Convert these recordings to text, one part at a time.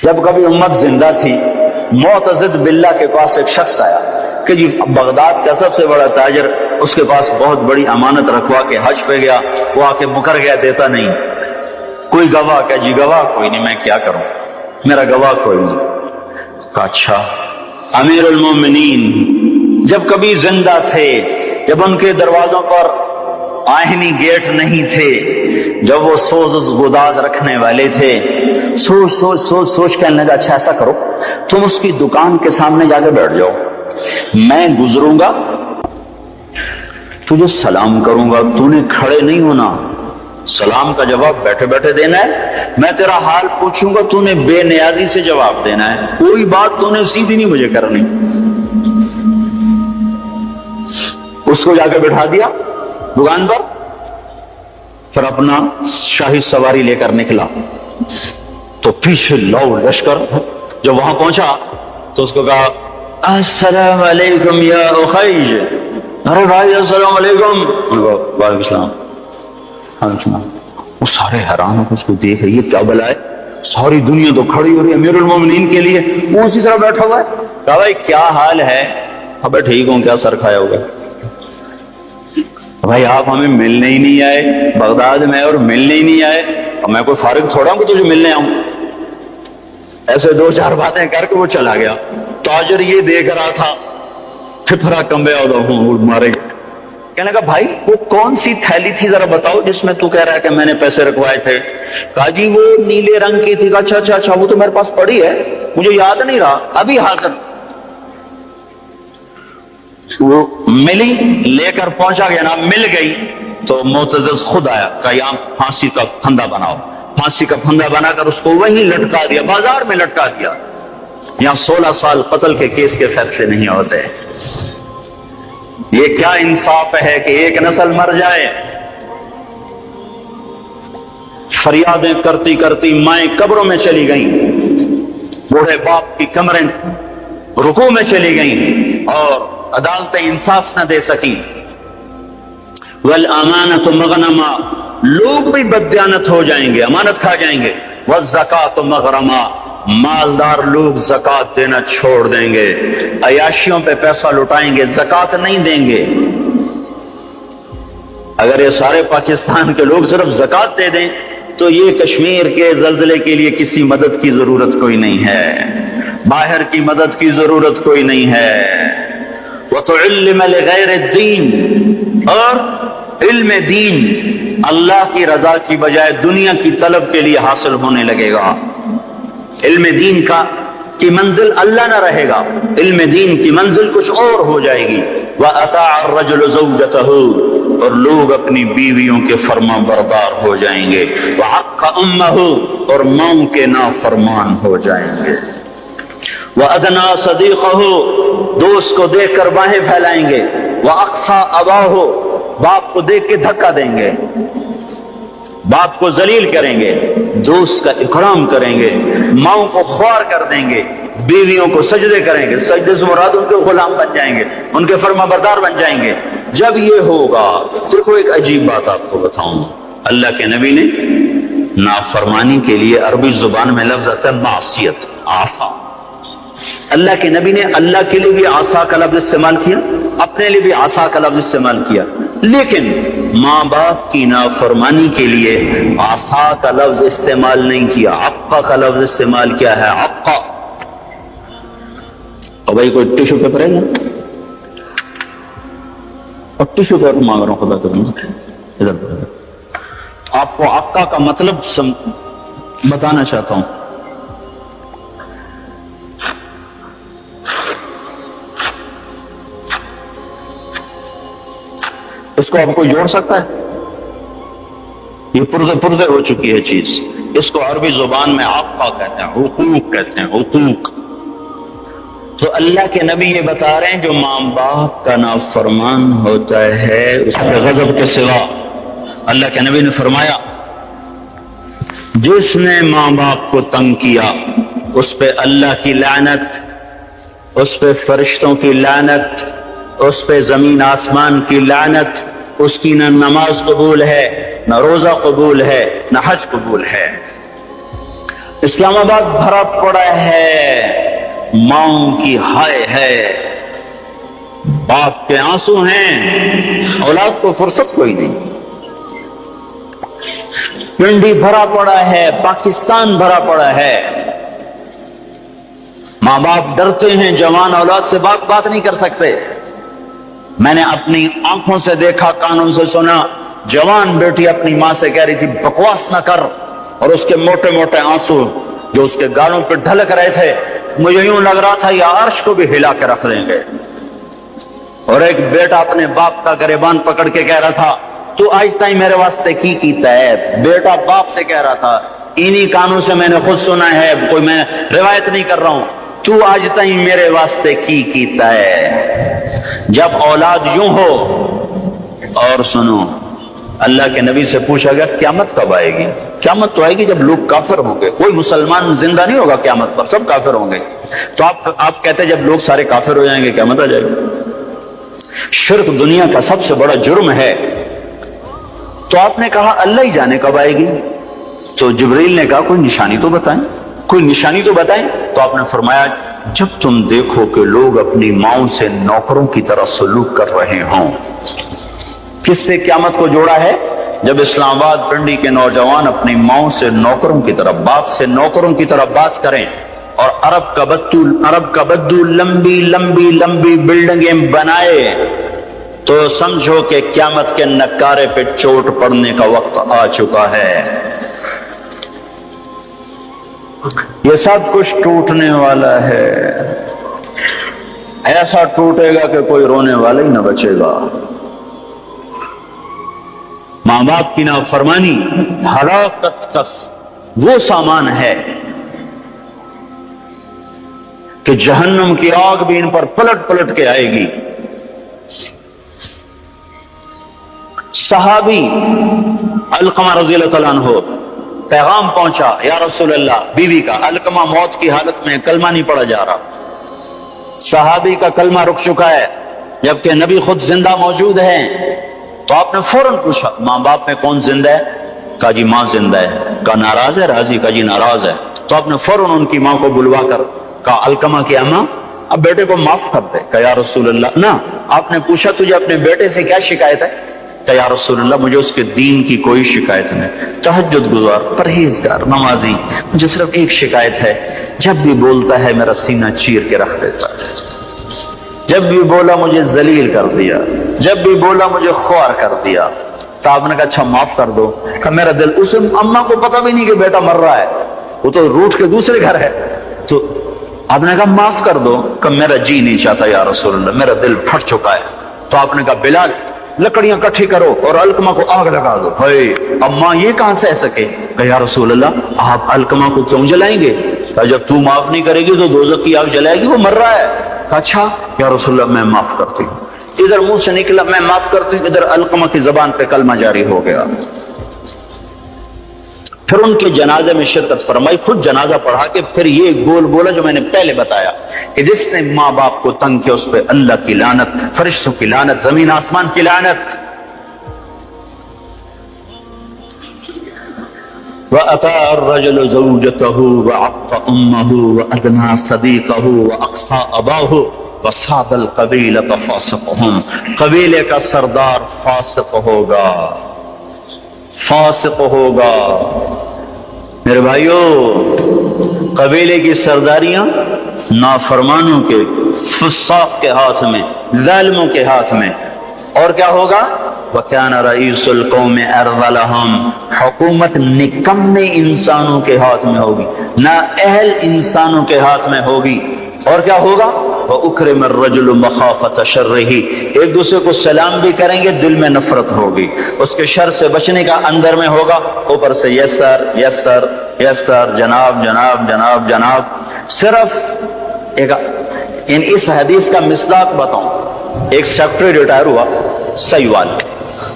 جب کبھی امت زندہ تھی، معتزد باللہ کے پاس ایک شخص آیا کہ جی بغداد کا سب سے بڑا تاجر، اس کے پاس بہت بڑی امانت رکھوا کے حج پہ گیا، وہ آ کے مکر گیا، دیتا نہیں، کوئی گواہ؟ کہ جی گواہ کوئی نہیں، میں کیا کروں، میرا گواہ کوئی نہیں۔ کہا اچھا امیر المومنین جب کبھی زندہ تھے، جب ان کے دروازوں پر آہنی گیٹ نہیں تھے، جب وہ سوز گداز رکھنے والے تھے، سوچ سوچ سوچ سوچ کہنے لگا اچھا ایسا کرو، تم اس کی دکان کے سامنے جا کے بیٹھ جاؤ، میں گزروں گا، تجھے سلام کروں گا، تو نے کھڑے نہیں ہونا، سلام کا جواب بیٹھے بیٹھے دینا ہے، میں تیرا حال پوچھوں گا، تو نے بے نیازی سے جواب دینا ہے، کوئی بات تو نے سیدھی نہیں مجھے کرنی۔ اس کو جا کے بٹھا دیا دکان پر، پھر اپنا شاہی سواری لے کر نکلا، تو پیچھے لو لشکر، جب وہاں پہنچا تو اس کو کہا السلام علیکم یا اخیج، ارے بھائی السلام علیکم، وعلیکم السلام۔ وہ سارے حیران ہو اس کو دیکھ رہی ہے، کیا بلا ہے، ساری دنیا تو کھڑی ہو رہی ہے امیر المومنین کے لیے، وہ اسی طرح بیٹھا ہوا ہے۔ کہا بھائی کیا حال ہے؟ ابے ٹھیک ہوں، کیا سر کھایا ہوگا؟ بھائی آپ ہمیں ملنے ہی نہیں آئے بغداد میں، اور ملنے ہی نہیں آئے، اور میں کوئی فارغ تھوڑا ہوں کہ تجھے ملنے آؤں۔ ایسے دو چار باتیں کر کے وہ چلا گیا۔ تاجر یہ دیکھ رہا تھا، پھپھرا کمبے مارے گا، کہنے لگا بھائی وہ کون سی تھیلی تھی ذرا بتاؤ جس میں تو کہہ رہا ہے کہ میں نے پیسے رکھوائے تھے؟ کہا جی وہ نیلے رنگ کی تھی۔ اچھا اچھا اچھا، وہ تو میرے پاس پڑی ہے، مجھے یاد نہیں رہا، ابھی حاضر۔ وہ ملی، لے کر پہنچا گیا نا، مل گئی تو معتزد خود آیا، کہا یہاں پھانسی کا پھندا بناؤ، پھانسی کا پھندا بنا کر اس کو وہیں لٹکا دیا، بازار میں لٹکا دیا۔ یہاں 16 سال قتل کے کیس کے فیصلے نہیں ہوتے۔ یہ کیا انصاف ہے کہ ایک نسل مر جائے؟ فریادیں کرتی کرتی مائیں قبروں میں چلی گئیں، بوڑھے باپ کی کمریں رکوع میں چلی گئیں، اور عدالتیں انصاف نہ دے سکی۔ والامانۃ مغنما، لوگ بھی بددیانت ہو جائیں گے، امانت کھا جائیں گے۔ والزکوٰۃ مغرما، مالدار لوگ زکوٰۃ دینا چھوڑ دیں گے، عیاشیوں پہ پیسہ لٹائیں گے، زکوٰۃ نہیں دیں گے۔ اگر یہ سارے پاکستان کے لوگ صرف زکوٰۃ دے دیں تو یہ کشمیر کے زلزلے کے لیے کسی مدد کی ضرورت کوئی نہیں ہے، باہر کی مدد کی ضرورت کوئی نہیں ہے۔ وَتُعِلِّمَ لِغَيْرِ الدِّينِ، اور علم دین اللہ کی رضا کی بجائے دنیا کی طلب کے لیے حاصل ہونے لگے گا۔ علم دین کی منزل اللہ نہ رہے گا، علم دین کی منزل کچھ اور ہو جائے گی۔ وَأَطَاعَ الرَّجُلُ زَوْجَتَهُ، اور لوگ اپنی بیویوں کے فرما بردار ہو جائیں گے۔ وَحَقَّ أُمَّهُ، اور ماں کے نافرمان ہو جائیں گے۔ وَأَدْنَىٰ صَدِيقَهُ، دوست کو دیکھ کر باہیں پھیلائیں گے۔ وَأَقْصَىٰ أَبَاهُ، باپ کو دیکھ کے دھکا دیں گے، باپ کو ذلیل کریں گے، دوست کا اکرام کریں گے، ماؤں کو خوار کر دیں گے، بیویوں کو سجدے کریں گے، سجدے سے مراد ان کے غلام بن جائیں گے، ان کے فرما بردار بن جائیں گے۔ جب یہ ہوگا، دیکھو ایک عجیب بات آپ کو بتاؤں، اللہ کے نبی نے نافرمانی کے لیے عربی زبان میں لفظ آتا ہے معصیت، عصا۔ اللہ کے نبی نے اللہ کے لیے بھی عصا کا لفظ استعمال کیا، اپنے لیے بھی عصا کا لفظ استعمال کیا، لیکن ماں باپ کی نافرمانی کے لیے عصا کا لفظ استعمال نہیں کیا، عقا کا لفظ استعمال کیا ہے، عقا۔ اور بھائی کوئی ٹیشو پیپر ہے نا، اور ٹیشو پیپر مانگ رہا ہوں، خدا کریں ادھر آپ کو عقا کا مطلب بتانا چاہتا ہوں۔ اس کو آپ کو جوڑ سکتا ہے؟ یہ پرزے ہو چکی ہے چیز، اس کو عربی زبان میں عقا کہتے ہیں، حقوق کہتے ہیں، حقوق۔ تو اللہ کے نبی یہ بتا رہے ہیں جو ماں باپ کا نافرمان ہوتا ہے اس پہ غضب کے سوا، اللہ کے نبی نے فرمایا جس نے ماں باپ کو تنگ کیا اس پہ اللہ کی لعنت، اس پہ فرشتوں کی لعنت، اس پہ زمین آسمان کی لعنت، اس کی نہ نماز قبول ہے، نہ روزہ قبول ہے، نہ حج قبول ہے۔ اسلام آباد بھرا پڑا ہے ماؤں کی ہائے ہے، باپ کے آنسو ہیں، اولاد کو فرصت کوئی نہیں۔ پنڈی بھرا پڑا ہے، پاکستان بھرا پڑا ہے، ماں باپ ڈرتے ہیں، جوان اولاد سے بات نہیں کر سکتے۔ میں نے اپنی آنکھوں سے دیکھا، کانوں سے سنا، جوان بیٹی اپنی ماں سے کہہ رہی تھی بکواس نہ کر، اور اس کے موٹے موٹے آنسو جو اس کے گالوں پہ ڈھلک رہے تھے، مجھے یوں لگ رہا تھا یہ عرش کو بھی ہلا کے رکھ دیں گے۔ اور ایک بیٹا اپنے باپ کا گریبان پکڑ کے کہہ رہا تھا تو آج تائیں میرے واسطے کی کیتا ہے۔ بیٹا باپ سے کہہ رہا تھا، انہی کانوں سے میں نے خود سنا ہے، کوئی میں روایت نہیں کر رہا ہوں، تو آج تائیں میرے واسطے کی کیتا ہے۔ جب اولاد یوں ہو، اور سنو، اللہ کے نبی سے پوچھا گیا قیامت کب آئے گی؟ قیامت تو آئے گی جب لوگ کافر ہوں گے، کوئی مسلمان زندہ نہیں ہوگا قیامت پر، سب کافر ہوں گے۔ تو آپ کہتے ہیں جب لوگ سارے کافر ہو جائیں گے قیامت آ جائے گی؟ شرک دنیا کا سب سے بڑا جرم ہے۔ تو آپ نے کہا اللہ ہی جانے کب آئے گی؟ تو جبریل نے کہا کوئی نشانی تو بتائیں، کوئی نشانی تو بتائیں۔ تو آپ نے فرمایا جب تم دیکھو کہ لوگ اپنی ماؤں سے نوکروں کی طرح سلوک کر رہے ہوں۔ کس سے قیامت کو جوڑا ہے؟ جب اسلام آباد پنڈی کے نوجوان اپنی ماؤں سے نوکروں کی طرح، باپ سے نوکروں کی طرح بات کریں، اور عرب کا بدو لمبی لمبی لمبی بلڈنگیں بنائے، تو سمجھو کہ قیامت کے نکارے پہ چوٹ پڑنے کا وقت آ چکا ہے۔ یہ سب کچھ ٹوٹنے والا ہے، ایسا ٹوٹے گا کہ کوئی رونے والا ہی نہ بچے گا۔ ماں باپ کی نافرمانی ہلاکت کا وہ سامان ہے کہ جہنم کی آگ بھی ان پر پلٹ پلٹ کے آئے گی۔ صحابی علقمہ رضی اللہ تعالیٰ عنہ، پیغام پہنچا یا رسول اللہ، بیوی کا، علقمہ موت کی حالت میں کلمہ نہیں پڑھا جا رہا، صحابی کا کلمہ رک چکا ہے جبکہ نبی خود زندہ موجود ہیں۔ تو آپ نے فوراً پوچھا ماں باپ میں کون زندہ ہے؟ کہا جی ماں زندہ ہے۔ کہا ناراض ہے؟ راضی؟ کہا جی ناراض ہے۔ تو آپ نے فوراً ان کی ماں کو بلوا کر کہا علقمہ کی اماں اب بیٹے کو معاف کر دے۔ کہا یا رسول اللہ نہ۔ آپ نے پوچھا تجھے اپنے بیٹے سے کیا شکایت ہے؟ کہا یا رسول اللہ مجھے اس کے دین کی کوئی شکایت نہیں، تہجد گزار، پرہیزگار، نمازی، مجھے صرف ایک شکایت ہے، جب بھی بولتا ہے میرا سینہ چیر کے رکھ دیتا ہے، جب بھی بولا مجھے ذلیل کر دیا، جب بھی بولا مجھے خوار کر دیا۔ تو آپ نے کہا اچھا معاف کر دو۔ کہ میرا دل، اسے اماں کو پتہ بھی نہیں کہ بیٹا مر رہا ہے، وہ تو روٹ کے دوسرے گھر ہے۔ تو آپ نے کہا معاف کر دو۔ کہ میرا جی نہیں چاہتا یا رسول اللہ، میرا دل پھٹ چکا ہے۔ تو آپ نے کہا بلال لکڑیاں کٹھی کرو اور علقمہ کو آگ لگا دو۔ اماں یہ کہاں سہ سکے؟ کہ یا رسول اللہ آپ علقمہ کو کیوں جلائیں گے؟ کہ جب تو معاف نہیں کرے گی تو دوزخ کی آگ جلائے گی، وہ مر رہا ہے۔ اچھا یا رسول اللہ میں معاف کرتی ہوں۔ ادھر منہ سے نکلا میں معاف کرتی ہوں، ادھر علقمہ کی زبان پہ کلمہ جاری ہو گیا۔ پھر ان کے جنازے میں شرکت فرمائی، خود جنازہ پڑھا کے پھر یہ گول بولا جو میں نے پہلے بتایا کہ جس نے ماں باپ کو تنگ کیا اس پہ اللہ کی لعنت، فرشتوں کی لعنت، زمین آسمان کی لعنت۔ وَأَتَى الرَّجُلُ زَوْجَتَهُ وَعَقَّ أُمَّهُ وَأَدْنَى صَدِيقَهُ وَأَقْصَى أَبَاهُ وَصَادَ الْقَبِيلَةَ فَاسِقُهُمْ۔ قبیلے کا سردار فاسق ہوگا، فاسق ہوگا۔ میرے بھائیو، قبیلے کی سرداریاں نافرمانوں کے، فساق کے ہاتھ میں، ظالموں کے ہاتھ میں۔ اور کیا ہوگا؟ وَكَانَ رَئِيسُ الْقَوْمِ أَرْذَلَهُمْ۔ حکومت نکمے انسانوں کے ہاتھ میں ہوگی، نااہل انسانوں کے ہاتھ میں ہوگی۔ اور کیا ہوگا؟ وَأُكْرِمَ الرَّجُلُ مَخَافَةَ شَرِّهِ۔ ایک دوسرے کو سلام بھی کریں گے، دل میں نفرت ہوگی، اس کے شر سے بچنے کا اندر میں ہوگا، اوپر سے یس سر یس سر یس سر، جناب جناب جناب جناب۔ صرف اس حدیث کا مصداق بتاؤں، ایک سیکٹری ریٹائر ہوا سیوال،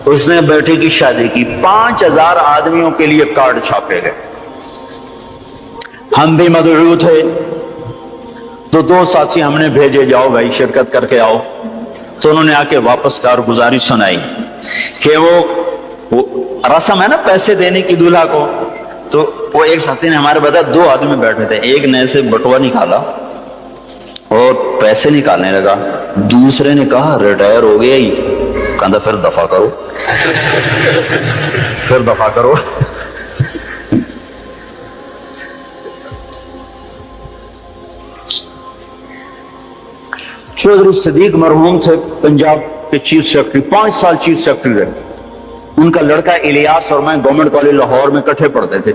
اس نے بیٹی کی شادی کی، 5000 آدمیوں کے لیے کارڈ چھاپے گئے، ہم بھی مدعو تھے، تو 2 ساتھی ہم نے بھیجے جاؤ بھائی شرکت کر کے آؤ۔ تو انہوں نے آ کے واپس کارگزاری سنائی کہ وہ رسم ہے نا پیسے دینے کی دولہا کو، تو وہ ایک ساتھی نے ہمارے بتایا 2 آدمی بیٹھے تھے، ایک نے سے بٹوا نکالا اور پیسے نکالنے لگا، دوسرے نے کہا ریٹائر ہو گیا ہی، کہا پھر دفع کرو پھر دفع کرو۔ چودھری صدیق مرحوم تھے پنجاب کے چیف سیکرٹری، 5 سال چیف سیکرٹری رہے۔ ان کا لڑکا الیاس اور میں گورنمنٹ کالج لاہور میں اکٹھے پڑھتے تھے،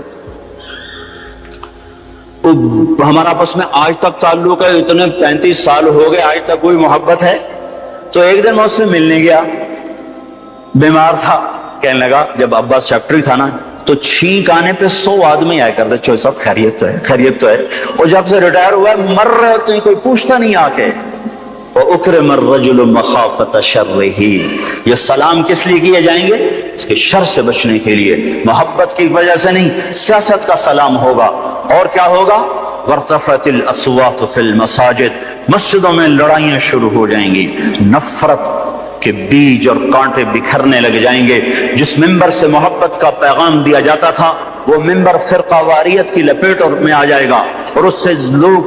تو ہمارا آپس میں آج تک تعلق ہے، اتنے 35 سال ہو گئے، آج تک کوئی محبت ہے۔ تو ایک دن میں اس سے ملنے گیا، بیمار تھا، کہنے لگا جب ابا سیکرٹری تھا نا تو چھینک آنے پہ 100 آدمی آئے کرتے، چوہے صاحب خیریت تو ہے، خیریت تو ہے، اور جب سے ریٹائر ہوا ہے مر رہے تو کوئی پوچھتا نہیں آ کے۔ وَأُكْرِمَ الرَّجُلُ مَخَافَةَ شَرِّهِ، یہ سلام کس لیے کیے جائیں گے؟ اس کے شر سے بچنے کے لیے، محبت کی وجہ سے نہیں، سیاست کا سلام ہوگا۔ اور کیا ہوگا؟ وَارْتَفَعَتِ الْأَصْوَاتُ فِي الْمَسَاجِدِ، مسجدوں میں لڑائیاں شروع ہو جائیں گی، نفرت کے بیج اور کانٹے بکھرنے لگ جائیں گے۔ جس ممبر سے محبت کا پیغام دیا جاتا تھا وہ ممبر فرقہ واریت کی لپیٹ میں آ جائے گا، اور اس سے لوگ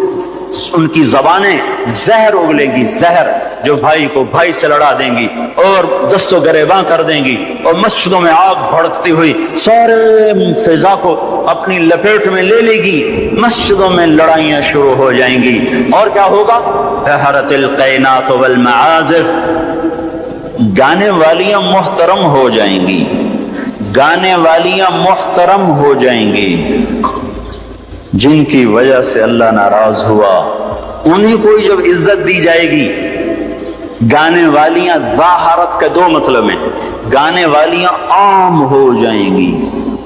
ان کی زبانیں زہر اگلے گی، زہر جو بھائی کو بھائی سے لڑا دیں گی اور دست و گریباں کر دیں گی، اور مسجدوں میں آگ بھڑکتی ہوئی سارے فضا کو اپنی لپیٹ میں لے لے گی، مسجدوں میں لڑائیاں شروع ہو جائیں گی۔ اور کیا ہوگا؟ ظہرت القینات والمعازف، گانے والیاں محترم ہو جائیں گی، گانے والیاں محترم ہو جائیں گی، جن کی وجہ سے اللہ ناراض ہوا انہیں کو جب عزت دی جائے گی۔ گانے والیاں ظاہرت کے 2 مطلب ہیں، گانے والیاں عام ہو جائیں گی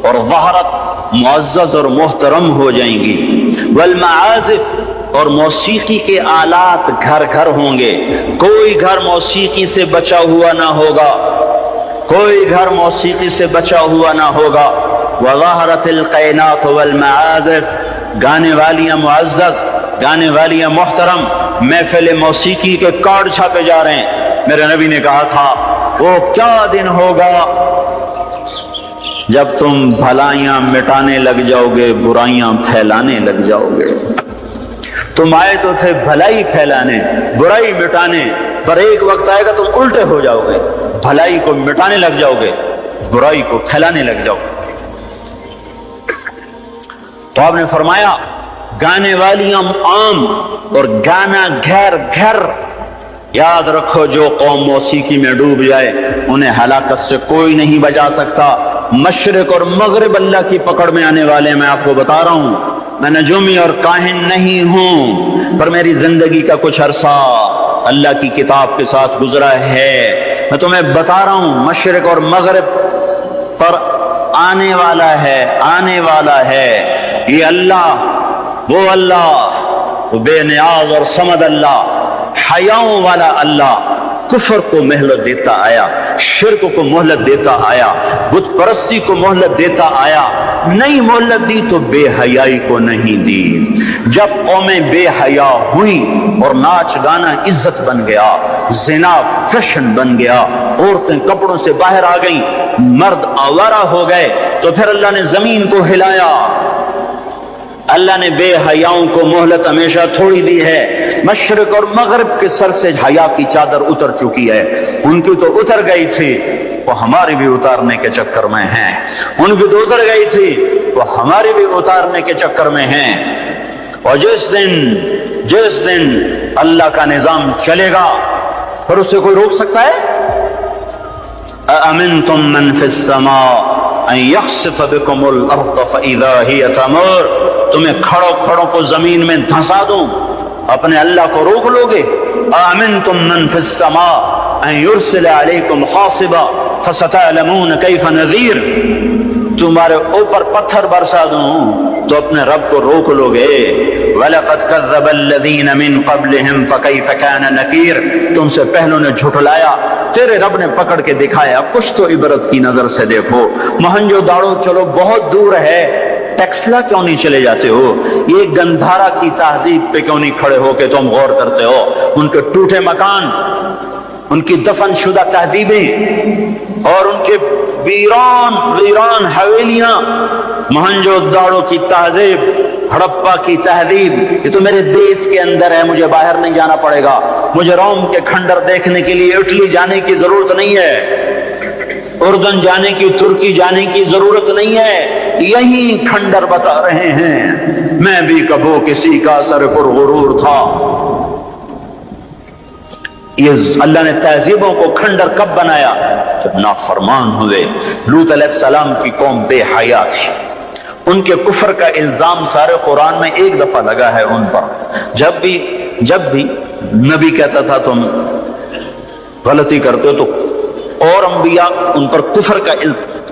اور ظاہرت معزز اور محترم ہو جائیں گی۔ والمعازف، اور موسیقی کے آلات گھر گھر ہوں گے، کوئی گھر موسیقی سے بچا ہوا نہ ہوگا، کوئی گھر موسیقی سے بچا ہوا نہ ہوگا۔ وظہرت القینات والمعازف، گانے والیاں معزز، گانے والیاں محترم، محفل موسیقی کے کارڈ چھاپے جا رہے ہیں۔ میرے نبی نے کہا تھا وہ کیا دن ہوگا جب تم بھلائیاں مٹانے لگ جاؤ گے، برائیاں پھیلانے لگ جاؤ گے۔ تم آئے تو تھے بھلائی پھیلانے، برائی مٹانے، پر ایک وقت آئے گا تم الٹے ہو جاؤ گے، بھلائی کو مٹانے لگ جاؤ گے، برائی کو پھیلانے لگ جاؤ گے۔ تو آپ نے فرمایا گانے والیاں عام اور گانا گھر گھر۔ یاد رکھو جو قوم موسیقی میں ڈوب جائے انہیں ہلاکت سے کوئی نہیں بچا سکتا۔ مشرق اور مغرب اللہ کی پکڑ میں آنے والے، میں آپ کو بتا رہا ہوں، میں نجومی اور کاہن نہیں ہوں، پر میری زندگی کا کچھ عرصہ اللہ کی کتاب کے ساتھ گزرا ہے۔ میں تمہیں بتا رہا ہوں مشرق اور مغرب پر آنے والا ہے، آنے والا ہے یہ اللہ، وہ اللہ، وہ بے نیاز اور صمد اللہ، حیاؤں والا اللہ، کفر کو مہلت دیتا آیا، شرک کو مہلت دیتا آیا، بت پرستی کو مہلت دیتا آیا، نہیں مہلت دی تو بے حیائی کو نہیں دی۔ جب قومیں بے حیا ہوئیں اور ناچ گانا عزت بن گیا، زنا فیشن بن گیا، عورتیں کپڑوں سے باہر آ گئیں، مرد آوارہ ہو گئے، تو پھر اللہ نے زمین کو ہلایا۔ اللہ نے بے حیاؤں کو مہلت ہمیشہ تھوڑی دی ہے۔ مشرق اور مغرب کے سر سے حیا کی چادر اتر چکی ہے، ان کی تو اتر گئی تھی، وہ ہماری بھی اتارنے کے چکر میں ہیں، ان کی تو اتر گئی تھی، وہ ہماری بھی اتارنے کے چکر میں ہیں۔ اور جس دن اللہ کا نظام چلے گا پھر اس سے کوئی روک سکتا ہے؟ أَأَمِنْتُمْ مَنْ فِي السَّمَاءِ أَنْ يَخْسِفَ بِكُمُ الْأَرْضَ فَإِذَا هِيَ تَمُورُ، تمہیں کھڑوں کو زمین میں دھنسا دوں، اپنے اللہ کو روک لو گے؟ آمنتم من فی السماء ان یرسل علیکم حاصبا فستعلمون کیف نذیر، تمہارے اوپر پتھر برسا دوں تو اپنے رب کو روک لو گے؟ وَلَقَدْ كَذَّبَ الَّذِينَ مِن قَبْلِهِمْ فَكَيْفَ كَانَ نَكِيرٌ، تم سے پہلوں نے جھٹلایا، تیرے رب نے پکڑ کے دکھایا، کچھ تو عبرت کی نظر سے دیکھو۔ مہنجو داڑو چلو بہت دور ہے، ٹیکسلا کیوں نہیں چلے جاتے ہو؟ یہ گندھارا کی تہذیب پہ کیوں نہیں کھڑے ہو کہ تم غور کرتے ہو؟ ان کے ٹوٹے مکان، ان کی دفن شدہ تہذیبیں اور ان کے ویران حویلیاں، مہنجو داڑو کی تہذیب، ہڑپا کی تہذیب، یہ تو میرے دیش کے اندر ہے، مجھے باہر نہیں جانا پڑے گا، مجھے روم کے کھنڈر دیکھنے کے لیے اٹلی جانے کی ضرورت نہیں ہے، اردن جانے کی، ترکی جانے کی ضرورت نہیں ہے، یہی کھنڈر بتا رہے ہیں۔ میں بھی کبھی کسی کا سر پر غرور تھا۔ یہ اللہ نے تہذیبوں کو کھنڈر کب بنایا؟ جب نافرمان ہوئے۔ لوط علیہ السلام کی قوم بے حیا تھی، ان کے کفر کا الزام سارے قرآن میں ایک دفعہ لگا ہے ان پر۔ جب بھی نبی کہتا تھا تم غلطی کرتے ہو تو اور انبیاء ان پر کفر کا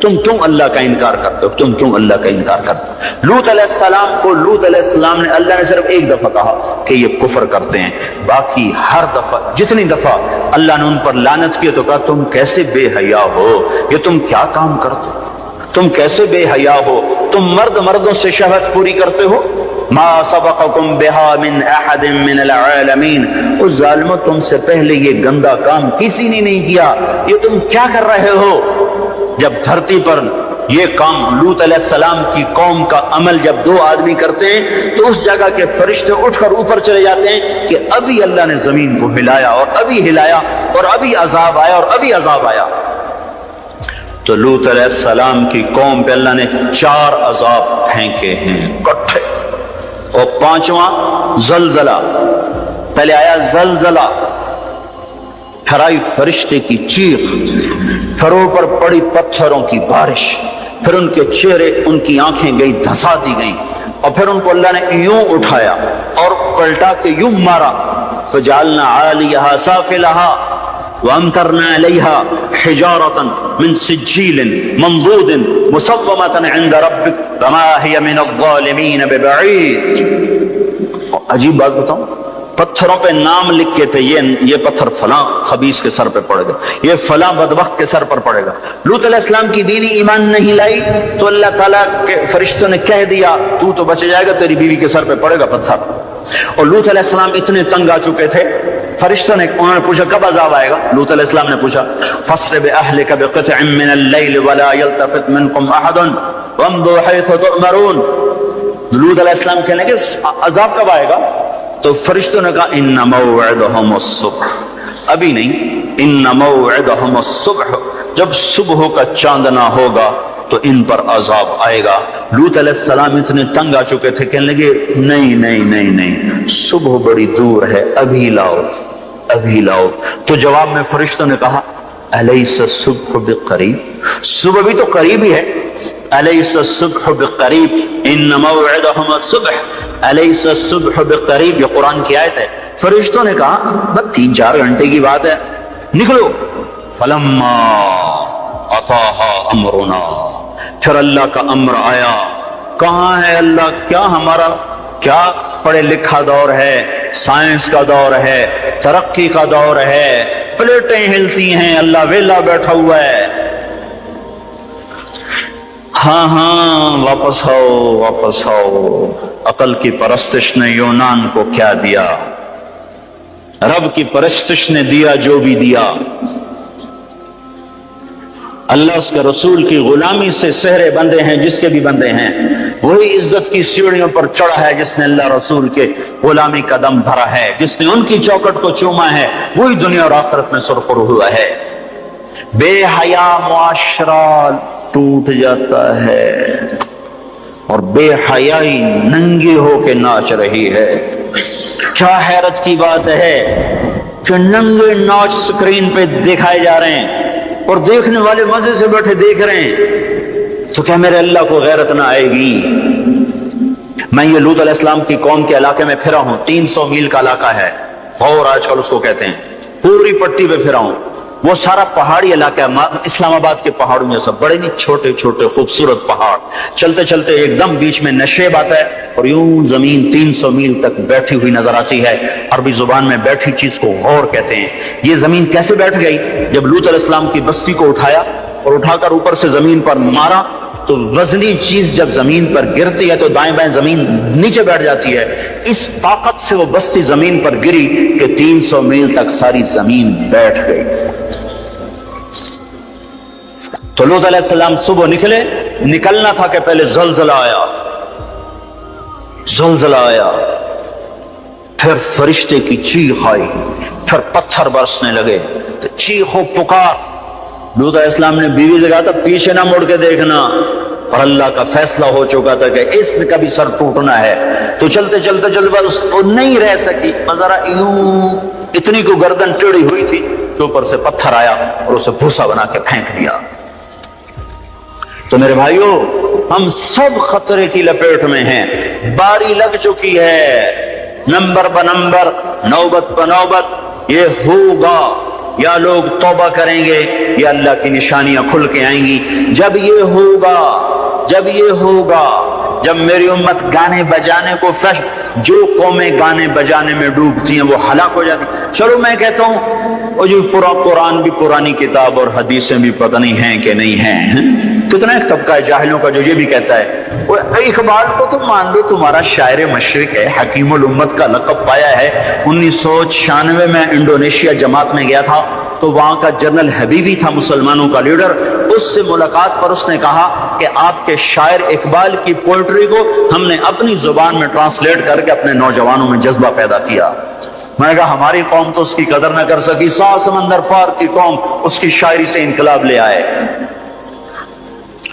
تم کیوں اللہ کا انکار کرتے ہو، تم کیوں اللہ کا انکار کرتے ہو۔ لوط علیہ السلام کو لوط علیہ السلام نے، اللہ نے صرف ایک دفعہ کہا کہ یہ کفر کرتے ہیں، باقی ہر دفعہ جتنی دفعہ اللہ نے ان پر لعنت کی تو کہا تم کیسے بے حیا ہو، یہ تم کیا کام کرتے ہو، تم کیسے بے حیا ہو، تم مردوں سے شہوت پوری کرتے ہو۔ ما سبقکم بها من احد من العالمین، اس ظالموں تم سے پہلے یہ گندا کام کسی نے نہیں کیا، یہ تم کیا کر رہے ہو۔ جب دھرتی پر یہ کام لوط علیہ السلام کی قوم کا عمل جب دو آدمی کرتے ہیں تو اس جگہ کے فرشتے اٹھ کر اوپر چلے جاتے ہیں کہ ابھی اللہ نے زمین کو ہلایا اور ابھی ہلایا اور ابھی عذاب آیا اور ابھی عذاب آیا۔ تو لوط علیہ السلام کی قوم پہ اللہ نے 4 عذاب پھینکے ہیں کٹھے، اور 5واں زلزلہ۔ پہلے آیا زلزلہ، پھر آئی فرشتے کی چیخ، پھر اوپر پڑی پتھروں کی بارش، پھر ان کے چہرے، ان کی آنکھیں گئی دھسا دی گئیں، اور پھر ان کو اللہ نے یوں اٹھایا اور پلٹا کے یوں مارا۔ فجعلنا عالیہا سافلہا وامطرنا علیہا حجارۃ من سجیل منضود مسومۃ عند ربک وما ہی من الظالمین ببعید۔ عجیب بات بتاؤں، پتھروں پہ نام لکھ کے تھے، یہ پتھر فلاں خبیث کے سر پہ پڑے گا، یہ فلاں بدبخت کے سر پر پڑے گا۔ لوط علیہ السلام کی بیوی ایمان نہیں لائی تو اللہ تعالیٰ کے فرشتوں نے کہہ دیا تو بچ جائے گا، تیری بیوی کے سر پہ پڑے گا پتھر۔ اور لوط علیہ السلام اتنے تنگ آ چکے تھے، فرشتوں نے، انہوں نے پوچھا کب عذاب آئے گا؟ لوط علیہ السلام نے پوچھا فَأَسْرِ بِأَهْلِكَ بِقِطْعٍ مِّنَ اللَّيْلِ وَلَا يَلْتَفِتْ مِنكُمْ أَحَدٌ وَامْضُوا حَيْثُ تُؤْمَرُونَ۔ لوط علیہ السلام کہنے لگے عذاب کب آئے گا؟ تو فرشتوں نے کہا ان موعدہم الصبح، ابھی نہیں، ان موعدہم الصبح، جب صبح کا چاندنا ہوگا تو ان پر عذاب آئے گا۔ لوط علیہ السلام اتنے تنگ آ چکے تھے، کہنے لگے نہیں، صبح بڑی دور ہے، ابھی لاؤ۔ تو جواب میں فرشتوں نے کہا الیس الصبح بقریب، صبح بھی تو قریب ہی ہے، الیس الصبح بقریب ان موعدہم الصبح، الیس الصبح بقریب، یہ قرآن کی آیت ہے۔ فرشتوں نے کہا بس 3-4 گھنٹے کی بات ہے، نکلو۔ فلما اتاہا امرنا، پھر اللہ کا امر آیا۔ کہاں ہے اللہ؟ کیا ہمارا کیا پڑھے لکھا دور ہے، سائنس کا دور ہے، ترقی کا دور ہے، پلیٹیں ہلتی ہیں، اللہ ویلا بیٹھا ہوا ہے۔ ہاں واپس آؤ۔ عقل کی پرستش نے یونان کو کیا دیا؟ رب کی پرستش نے دیا جو بھی دیا۔ اللہ اس کے رسول کی غلامی سے سہرے بندے ہیں، جس کے بھی بندے ہیں، وہی عزت کی سیڑھیوں پر چڑھا ہے جس نے اللہ رسول کے غلامی کا دم بھرا ہے، جس نے ان کی چوکٹ کو چوما ہے، وہی دنیا اور آخرت میں سرخرو ہوا ہے۔ بے حیا معاشرہ ٹوٹ جاتا ہے اور بے حیائی ننگی ہو کے ناچ رہی ہے۔ کیا حیرت کی بات ہے کہ ننگے ناچ سکرین پہ دکھائے جا رہے ہیں اور دیکھنے والے مزے سے بیٹھے دیکھ رہے ہیں، تو کیا میرے اللہ کو غیرت نہ آئے گی؟ میں یہ لوط علیہ السلام کی قوم کے علاقے میں پھرا ہوں، 300 میل کا علاقہ ہے، غور آج کل اس کو کہتے ہیں، پوری پٹی پہ پھرا ہوں۔ وہ سارا پہاڑی علاقہ ہے، اسلام آباد کے پہاڑوں میں سب بڑے نہیں، چھوٹے چھوٹے خوبصورت پہاڑ، چلتے چلتے ایک دم بیچ میں نشیب آتا ہے اور یوں زمین 300 میل تک بیٹھی ہوئی نظر آتی ہے۔ عربی زبان میں بیٹھی چیز کو غور کہتے ہیں۔ یہ زمین کیسے بیٹھ گئی؟ جب لوط علیہ السلام کی بستی کو اٹھایا اور اٹھا کر اوپر سے زمین پر مارا تو وزنی چیز جب زمین پر گرتی ہے تو دائیں بائیں زمین نیچے بیٹھ جاتی ہے۔ اس طاقت سے وہ بستی زمین پر گری کہ 300 میل تک ساری زمین بیٹھ گئی۔ تو لوط علیہ السلام صبح نکلنا تھا کہ پہلے زلزلہ آیا، پھر فرشتے کی چیخ آئی، پھر پتھر برسنے لگے، تو چیخ و پکار۔ لوط علیہ السلام نے بیوی سے کہا تھا پیچھے نہ مڑ کے دیکھنا، اور اللہ کا فیصلہ ہو چکا تھا کہ اس کا بھی سر ٹوٹنا ہے۔ تو چلتے بس وہ نہیں رہ سکی، ذرا یوں اتنی کو گردن ٹیڑھی ہوئی تھی کہ اوپر سے پتھر آیا اور اسے بھوسا بنا کے پھینک دیا۔ تو میرے بھائیوں، ہم سب خطرے کی لپیٹ میں ہیں، باری لگ چکی ہے، نمبر بنمبر، نوبت بنوبت، یہ ہوگا، یا لوگ توبہ کریں گے یا اللہ کی نشانیاں کھل کے آئیں گی۔ جب یہ ہوگا، جب میری امت گانے بجانے کو جو قومیں گانے بجانے میں ڈوبتی ہیں وہ ہلاک ہو جاتی۔ چلو میں کہتا ہوں وہ جو قرآن بھی پرانی کتاب اور حدیثیں بھی پتہ نہیں ہیں کہ نہیں ہیں، کتنا ایک طبقہ ہے جاہلوں کا جو یہ بھی کہتا ہے۔ وہ اقبال کو تو مان لو تمہارا شاعر مشرق ہے، حکیم الامت کا لقب پایا ہے۔ 1996 میں انڈونیشیا جماعت میں گیا تھا تو وہاں کا جنرل حبیبی تھا مسلمانوں کا لیڈر، اس سے ملاقات پر اس نے کہا کہ آپ کے شاعر اقبال کی پوئٹری کو ہم نے اپنی زبان میں ٹرانسلیٹ کر کے اپنے نوجوانوں میں جذبہ پیدا کیا۔ میں نے کہا ہماری قوم تو اس کی قدر نہ کر سکی، 100 سمندر پار کی قوم اس کی شاعری سے انقلاب لے آئے،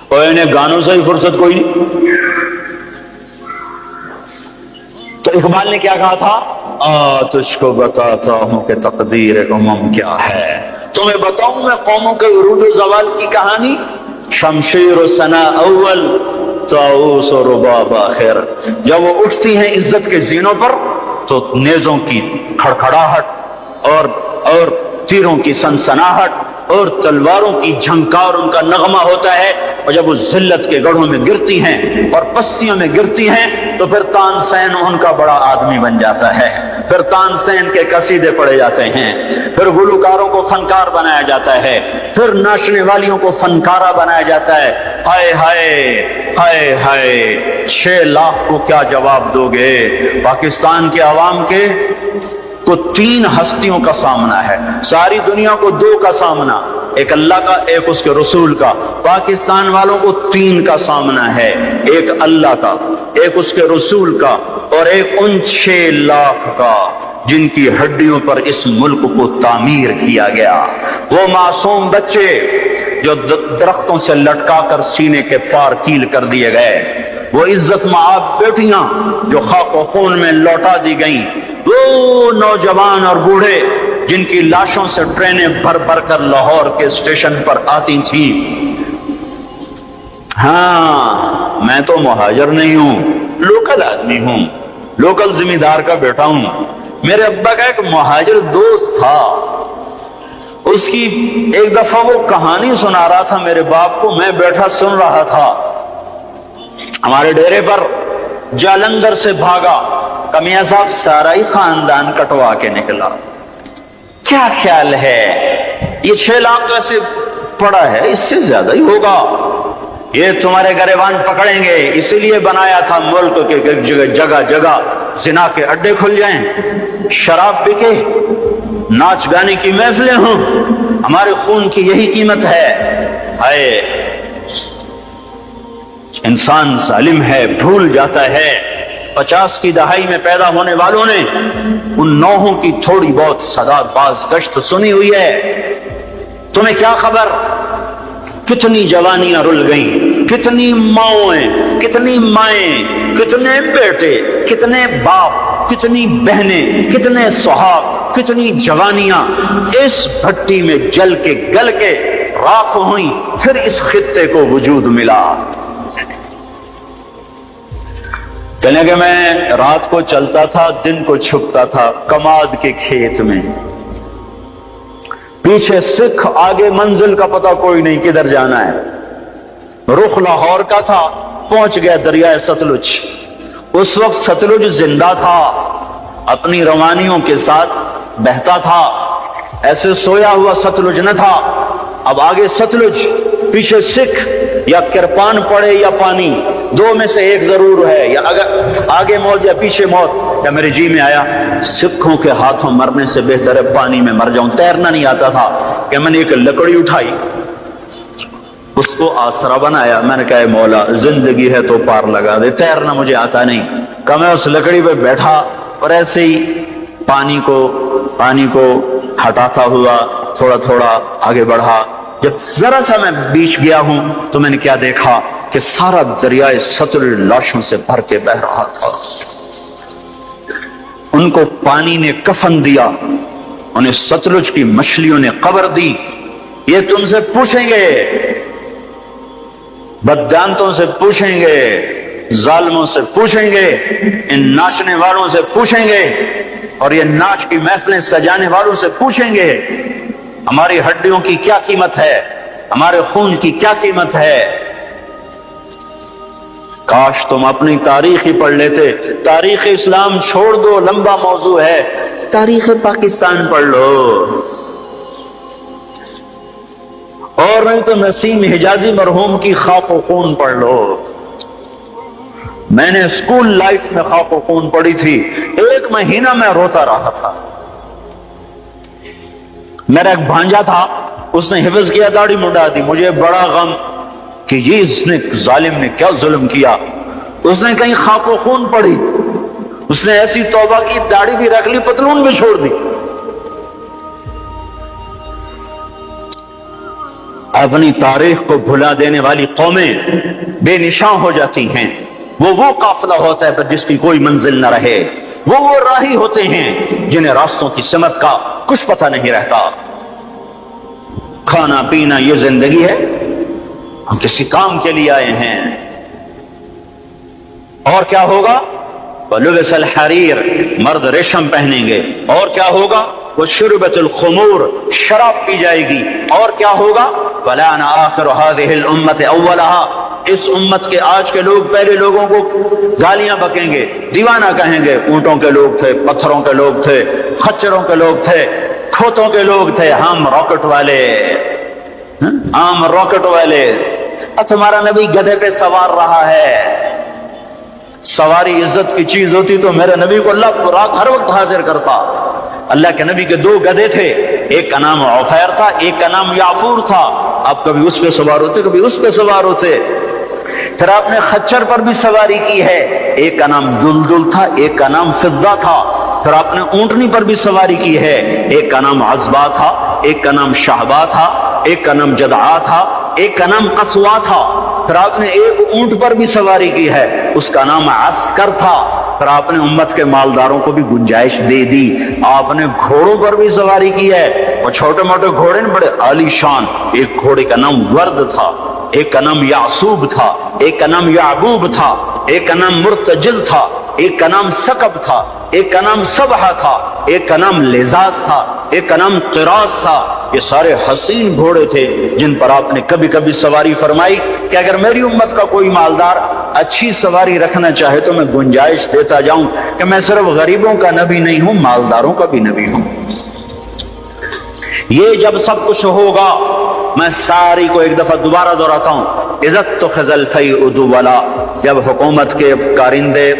اور انہیں گانوں سے ہی فرصت کوئی نہیں۔ تو اقبال نے کیا کہا تھا؟ تجھ کو بتاتا ہوں کہ تقدیر امم کیا ہے، تمہیں بتاؤں میں قوموں کے عروج و زوال کی کہانی، شمشیر و ثنا اول، طاؤس و رباب آخر۔ جب وہ اٹھتی ہیں عزت کے زینوں پر تو نیزوں کی کھڑکھڑاہٹ اور تیروں کی سنسناہٹ اور تلواروں کی جھنکار ان کا نغمہ ہوتا ہے، اور جب وہ ذلت کے گڑھوں میں گرتی ہیں اور پستیوں میں گرتی ہیں تو پھر تان سین ان کا بڑا آدمی بن جاتا ہے، پھر تان سین کے قصیدے پڑھے جاتے ہیں، پھر گلوکاروں کو فنکار بنایا جاتا ہے، پھر ناچنے والیوں کو فنکارہ بنایا جاتا ہے۔ ہائے ہائے ہائے ہائے، 6 لاکھ کو کیا جواب دو گے؟ پاکستان کے عوام کے کو 3 ہستیوں کا سامنا ہے، ساری دنیا کو 2 کا سامنا، ایک اللہ کا، ایک اس کے رسول کا۔ پاکستان والوں کو 3 کا سامنا ہے، ایک اللہ کا، ایک اس کے رسول کا، اور ایک ان 6 لاکھ کا جن کی ہڈیوں پر اس ملک کو تعمیر کیا گیا۔ وہ معصوم بچے جو درختوں سے لٹکا کر سینے کے پار کیل کر دیے گئے، وہ عزت مآب بیٹیاں جو خاک و خون میں لوٹا دی گئیں، وہ نوجوان اور بوڑھے جن کی لاشوں سے ٹرینیں بھر بھر کر لاہور کے اسٹیشن پر آتی تھیں۔ ہاں، میں تو مہاجر نہیں ہوں، لوکل آدمی ہوں، لوکل ذمہ دار کا بیٹا ہوں۔ میرے ابا کا ایک مہاجر دوست تھا، اس کی ایک دفعہ وہ کہانی سنا رہا تھا میرے باپ کو، میں بیٹھا سن رہا تھا۔ ہمارے ڈیرے پر جالندھر سے بھاگا کہ میاں صاحب سارا ہی خاندان کٹوا کے نکلا۔ کیا خیال ہے؟ یہ 6 لاکھ تو ایسے پڑا ہے، اس سے زیادہ ہی ہوگا، یہ تمہارے گریبان پکڑیں گے، اسی لیے بنایا تھا ملک کے جگہ جگہ زنا کے اڈے کھل جائیں، شراب بکے، ناچ گانے کی محفلیں ہوں، ہمارے خون کی یہی قیمت ہے۔ ہائے، انسان ظالم ہے، بھول جاتا ہے۔ 50 کی دہائی میں پیدا ہونے والوں نے ان نوحوں کی تھوڑی بہت صدات باز گشت سنی ہوئی ہے۔ تمہیں کیا خبر کتنی جوانیاں رل گئیں، کتنی ماؤں، کتنی مائیں، کتنے بیٹے، کتنے باپ، کتنی بہنیں، کتنے سہاگ، کتنی جوانیاں اس بھٹی میں جل کے گل کے راکھ ہوئیں، پھر اس خطے کو وجود ملا۔ کہنے کہ میں رات کو چلتا تھا، دن کو چھپتا تھا کماد کے کھیت میں، پیچھے سکھ، آگے منزل کا پتہ کوئی نہیں کدھر جانا ہے۔ رخ لاہور کا تھا، پہنچ گیا دریائے ستلج۔ اس وقت ستلج زندہ تھا، اپنی روانیوں کے ساتھ بہتا تھا، ایسے سویا ہوا ستلج نہ تھا۔ اب آگے ستلج، پیچھے سکھ، یا کرپان پڑے یا پانی، 2 میں سے ایک ضرور ہے، یا اگر آگے موت یا پیچھے موت۔ یا میرے جی میں آیا سکھوں کے ہاتھوں مرنے سے بہتر ہے پانی میں مر جاؤں۔ تیرنا نہیں آتا تھا کہ میں نے ایک لکڑی اٹھائی اس کو آسرا بنایا. میں نے کہا اے مولا زندگی ہے تو پار لگا دے, تیرنا مجھے آتا نہیں. کہ میں اس لکڑی پہ بیٹھا اور ایسے ہی پانی کو ہٹاتا ہوا تھوڑا تھوڑا آگے بڑھا. جب ذرا سا میں بیچ گیا ہوں تو میں نے کیا دیکھا کہ سارا دریائے ستلج لاشوں سے بھر کے بہ رہا تھا. ان کو پانی نے کفن دیا, انہیں ستلج کی مچھلیوں نے قبر دی. یہ تم سے پوچھیں گے, بددانتوں سے پوچھیں گے, ظالموں سے پوچھیں گے, ان ناچنے والوں سے پوچھیں گے, اور یہ ناچ کی محفلیں سجانے والوں سے پوچھیں گے ہماری ہڈیوں کی کیا قیمت ہے, ہمارے خون کی کیا قیمت ہے. کاش تم اپنی تاریخ ہی پڑھ لیتے. تاریخ اسلام چھوڑ دو, لمبا موضوع ہے. تاریخ پاکستان پڑھ لو, اور نہیں تو نسیم حجازی مرحوم کی خاک و خون پڑھ لو. میں نے اسکول لائف میں خاک و خون پڑھی تھی, 1 مہینہ میں روتا رہا تھا. میرا ایک بھانجا تھا, اس نے حفظ کیا, داڑھی منڈا دی. مجھے بڑا غم کہ یہ اس نے ظالم نے کیا ظلم کیا. اس نے کہیں خاک و خون پڑھی, اس نے ایسی توبہ کی, داڑھی بھی رکھ لی, پتلون بھی چھوڑ دی. اپنی تاریخ کو بھلا دینے والی قومیں بے نشان ہو جاتی ہیں. وہ قافلہ ہوتا ہے پر جس کی کوئی منزل نہ رہے. وہ راہی ہوتے ہیں جنہیں راستوں کی سمت کا کچھ پتہ نہیں رہتا. کھانا پینا یہ زندگی ہے, ہم کسی کام کے لیے آئے ہیں. اور کیا ہوگا؟ وَلُبِسَ الْحَرِيرُ, مرد ریشم پہنیں گے. اور کیا ہوگا؟ وَشُرِبَتِ الْخُمُورُ, شراب پی جائے گی. اور کیا ہوگا؟ وَلَعَنَ آخِرُ هَذِهِ الْأُمَّةِ أَوَّلَهَا, اس امت کے آج کے لوگ پہلے لوگوں کو گالیاں بکیں گے, دیوانہ کہیں گے. اونٹوں کے لوگ تھے, پتھروں کے لوگ تھے, خچروں کے لوگ تھے, کھوتوں کے لوگ تھے, ہم راکٹ والے, ہم راکٹ والے. تمہارا نبی گدھے پہ سوار رہا ہے. سواری عزت کی چیز ہوتی تو میرے نبی کو اللہ براق ہر وقت حاضر کرتا. اللہ کے نبی کے 2 گدھے تھے, ایک کا نام عفیر تھا, ایک کا نام یعفور تھا. آپ کبھی اس پہ سوار ہوتے, کبھی اس پہ سوار ہوتے. پھر آپ نے خچر پر بھی سواری کی ہے, ایک کا نام دلدل تھا, ایک کا نام فضہ تھا. پھر آپ نے اونٹنی پر بھی سواری کی ہے, ایک کا نام عزبا تھا, ایک کا نام شہبا تھا, ایک کا نام جدعا تھا, ایک کا نام قصوا تھا. پھر آپ نے ایک اونٹ پر بھی سواری کی ہے, اس کا نام عسکر تھا. پھر آپ نے امت کے مالداروں کو بھی گنجائش دے دی. آپ نے گھوڑوں پر بھی سواری کی ہے, اور چھوٹے موٹے گھوڑے بڑے عالی شان. ایک گھوڑے کا نام ورد تھا, ایک کا نام یعصوب تھا, ایک کا نام یعبوب تھا, ایک کا نام مرتجل تھا, ایک کا نام سکب تھا, ایک کا نام سبحہ تھا, ایک کا نام لزاز تھا, ایک کا نام قراس تھا. یہ سارے حسین گھوڑے تھے جن پر آپ نے کبھی کبھی سواری فرمائی کہ اگر میری امت کا کوئی مالدار اچھی سواری رکھنا چاہے تو میں گنجائش دیتا جاؤں کہ میں صرف غریبوں کا نبی نہیں ہوں, مالداروں کا بھی نبی ہوں. یہ جب سب کچھ ہوگا, میں ساری کو ایک دفعہ دوبارہ دہراتا ہوں, عزت تو خزل فی ادو والا, جب حکومت کے کارندے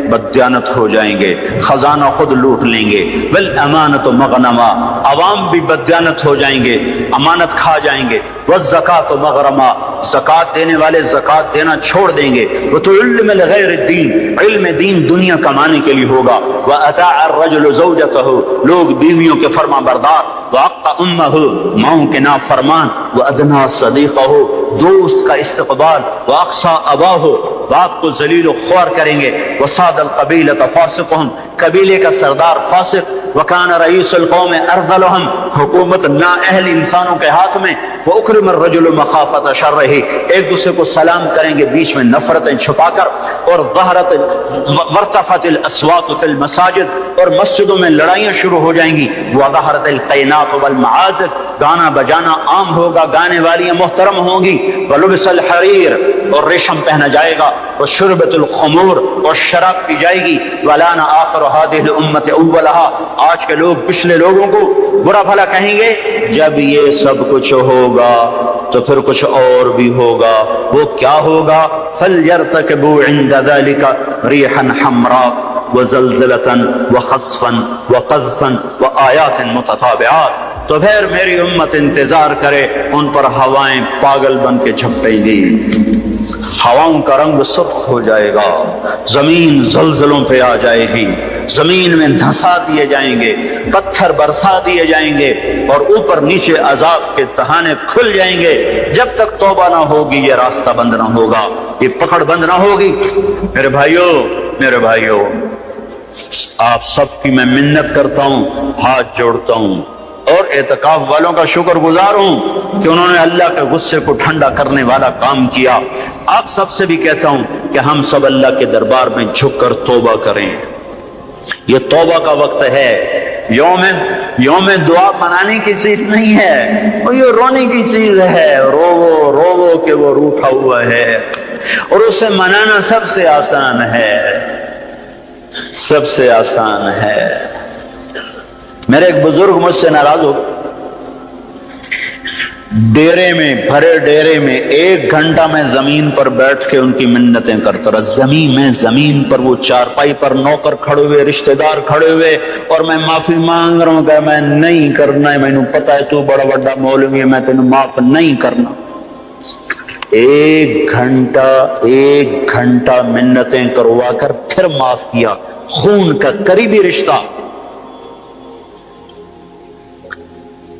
بددیانت ہو جائیں گے, خزانہ خود لوٹ لیں گے. والامانت مغنما, عوام بھی بددیانت ہو جائیں گے, امانت کھا جائیں گے. والزکات مغرما, زکات دینے والے زکات دینا چھوڑ دیں گے. وتعلم لغیر الدین, علم دین دنیا کمانے کے لیے ہوگا. واطاع الرجل زوجته, لوگ بیویوں کے فرما بردار. واقع امه, ماؤں کے نافرمان. وادنا صدیقه, دوست کا استقبال. واقصى اباه, باپ کو ذلیل و خوار کریں گے. وصاد القبیلۃ فاسقهم, قبیلے کا سردار فاسق. وکان رئیس القوم ارذلهم, حکومت نااہل انسانوں کے ہاتھ میں. واکرم الرجل مخافۃ شرہ, ایک دوسرے کو سلام کریں گے بیچ میں نفرتیں چھپا کر. اور وارتفعت الاصوات فی المساجد, اور مسجدوں میں لڑائیاں شروع ہو جائیں گی. وظہرت القینات والمعازف, گانا بجانا عام ہوگا, گانے والیاں محترم ہوں گی. ولبس الحریر, اور ریشم پہنا جائے گا. وشربت الخمور, اور شراب پی جائے گی. ولعن آخر هذه الامة اولها, آج کے لوگ پچھلے لوگوں کو برا بھلا کہیں گے. جب یہ سب کچھ ہوگا تو پھر کچھ اور بھی ہوگا. وہ کیا ہوگا؟ فَلْيَرْتَكِبُوا عِنْدَ ذَلِكَ رِيحًا حَمْرَاءَ وَزَلْزَلَةً وَخَسْفًا وَقَذْفًا وَآيَاتٍ مُتَتَابِعَاتٍ. تو پھر میری امت انتظار کرے، ان پر ہوائیں پاگل بن کے جھپٹیں گی، ہواؤں کا رنگ سرخ ہو جائے گا، زمین زلزلوں پہ آ جائے گی، زمین میں دھنسا دیے جائیں گے، پتھر برسا دیے جائیں گے، اور اوپر نیچے عذاب کے تہانے کھل جائیں گے۔ جب تک توبہ نہ ہوگی یہ راستہ بند نہ ہوگا، یہ پکڑ بند نہ ہوگی۔ میرے بھائیوں، آپ سب کی میں منت کرتا ہوں، ہاتھ جوڑتا ہوں، اور اعتکاف والوں کا شکر گزار ہوں کہ انہوں نے اللہ کے غصے کو ٹھنڈا کرنے والا کام کیا۔ آپ سب سے بھی کہتا ہوں کہ ہم سب اللہ کے دربار میں جھک کر توبہ کریں۔ یہ توبہ کا وقت ہے، یوم دعا منانے کی چیز نہیں ہے، اور یہ رونے کی چیز ہے۔ رو کہ وہ روٹھا ہوا ہے، اور اسے منانا سب سے آسان ہے، سب سے آسان ہے۔ میرے ایک بزرگ مجھ سے ناراض ہو، بھرے ڈیرے میں 1 گھنٹہ میں زمین پر بیٹھ کے ان کی منتیں کرتا رہا۔ زمین پر وہ چارپائی پر نوکر کھڑے ہوئے، رشتہ دار کھڑے ہوئے، اور میں معافی مانگ رہا ہوں کہ میں نہیں کرنا ہے، مینوں پتا ہے تو بڑا بڑا مولوی ہے، میں تینوں معاف نہیں کرنا۔ 1 گھنٹہ منتیں کروا کر پھر معاف کیا۔ خون کا قریبی رشتہ۔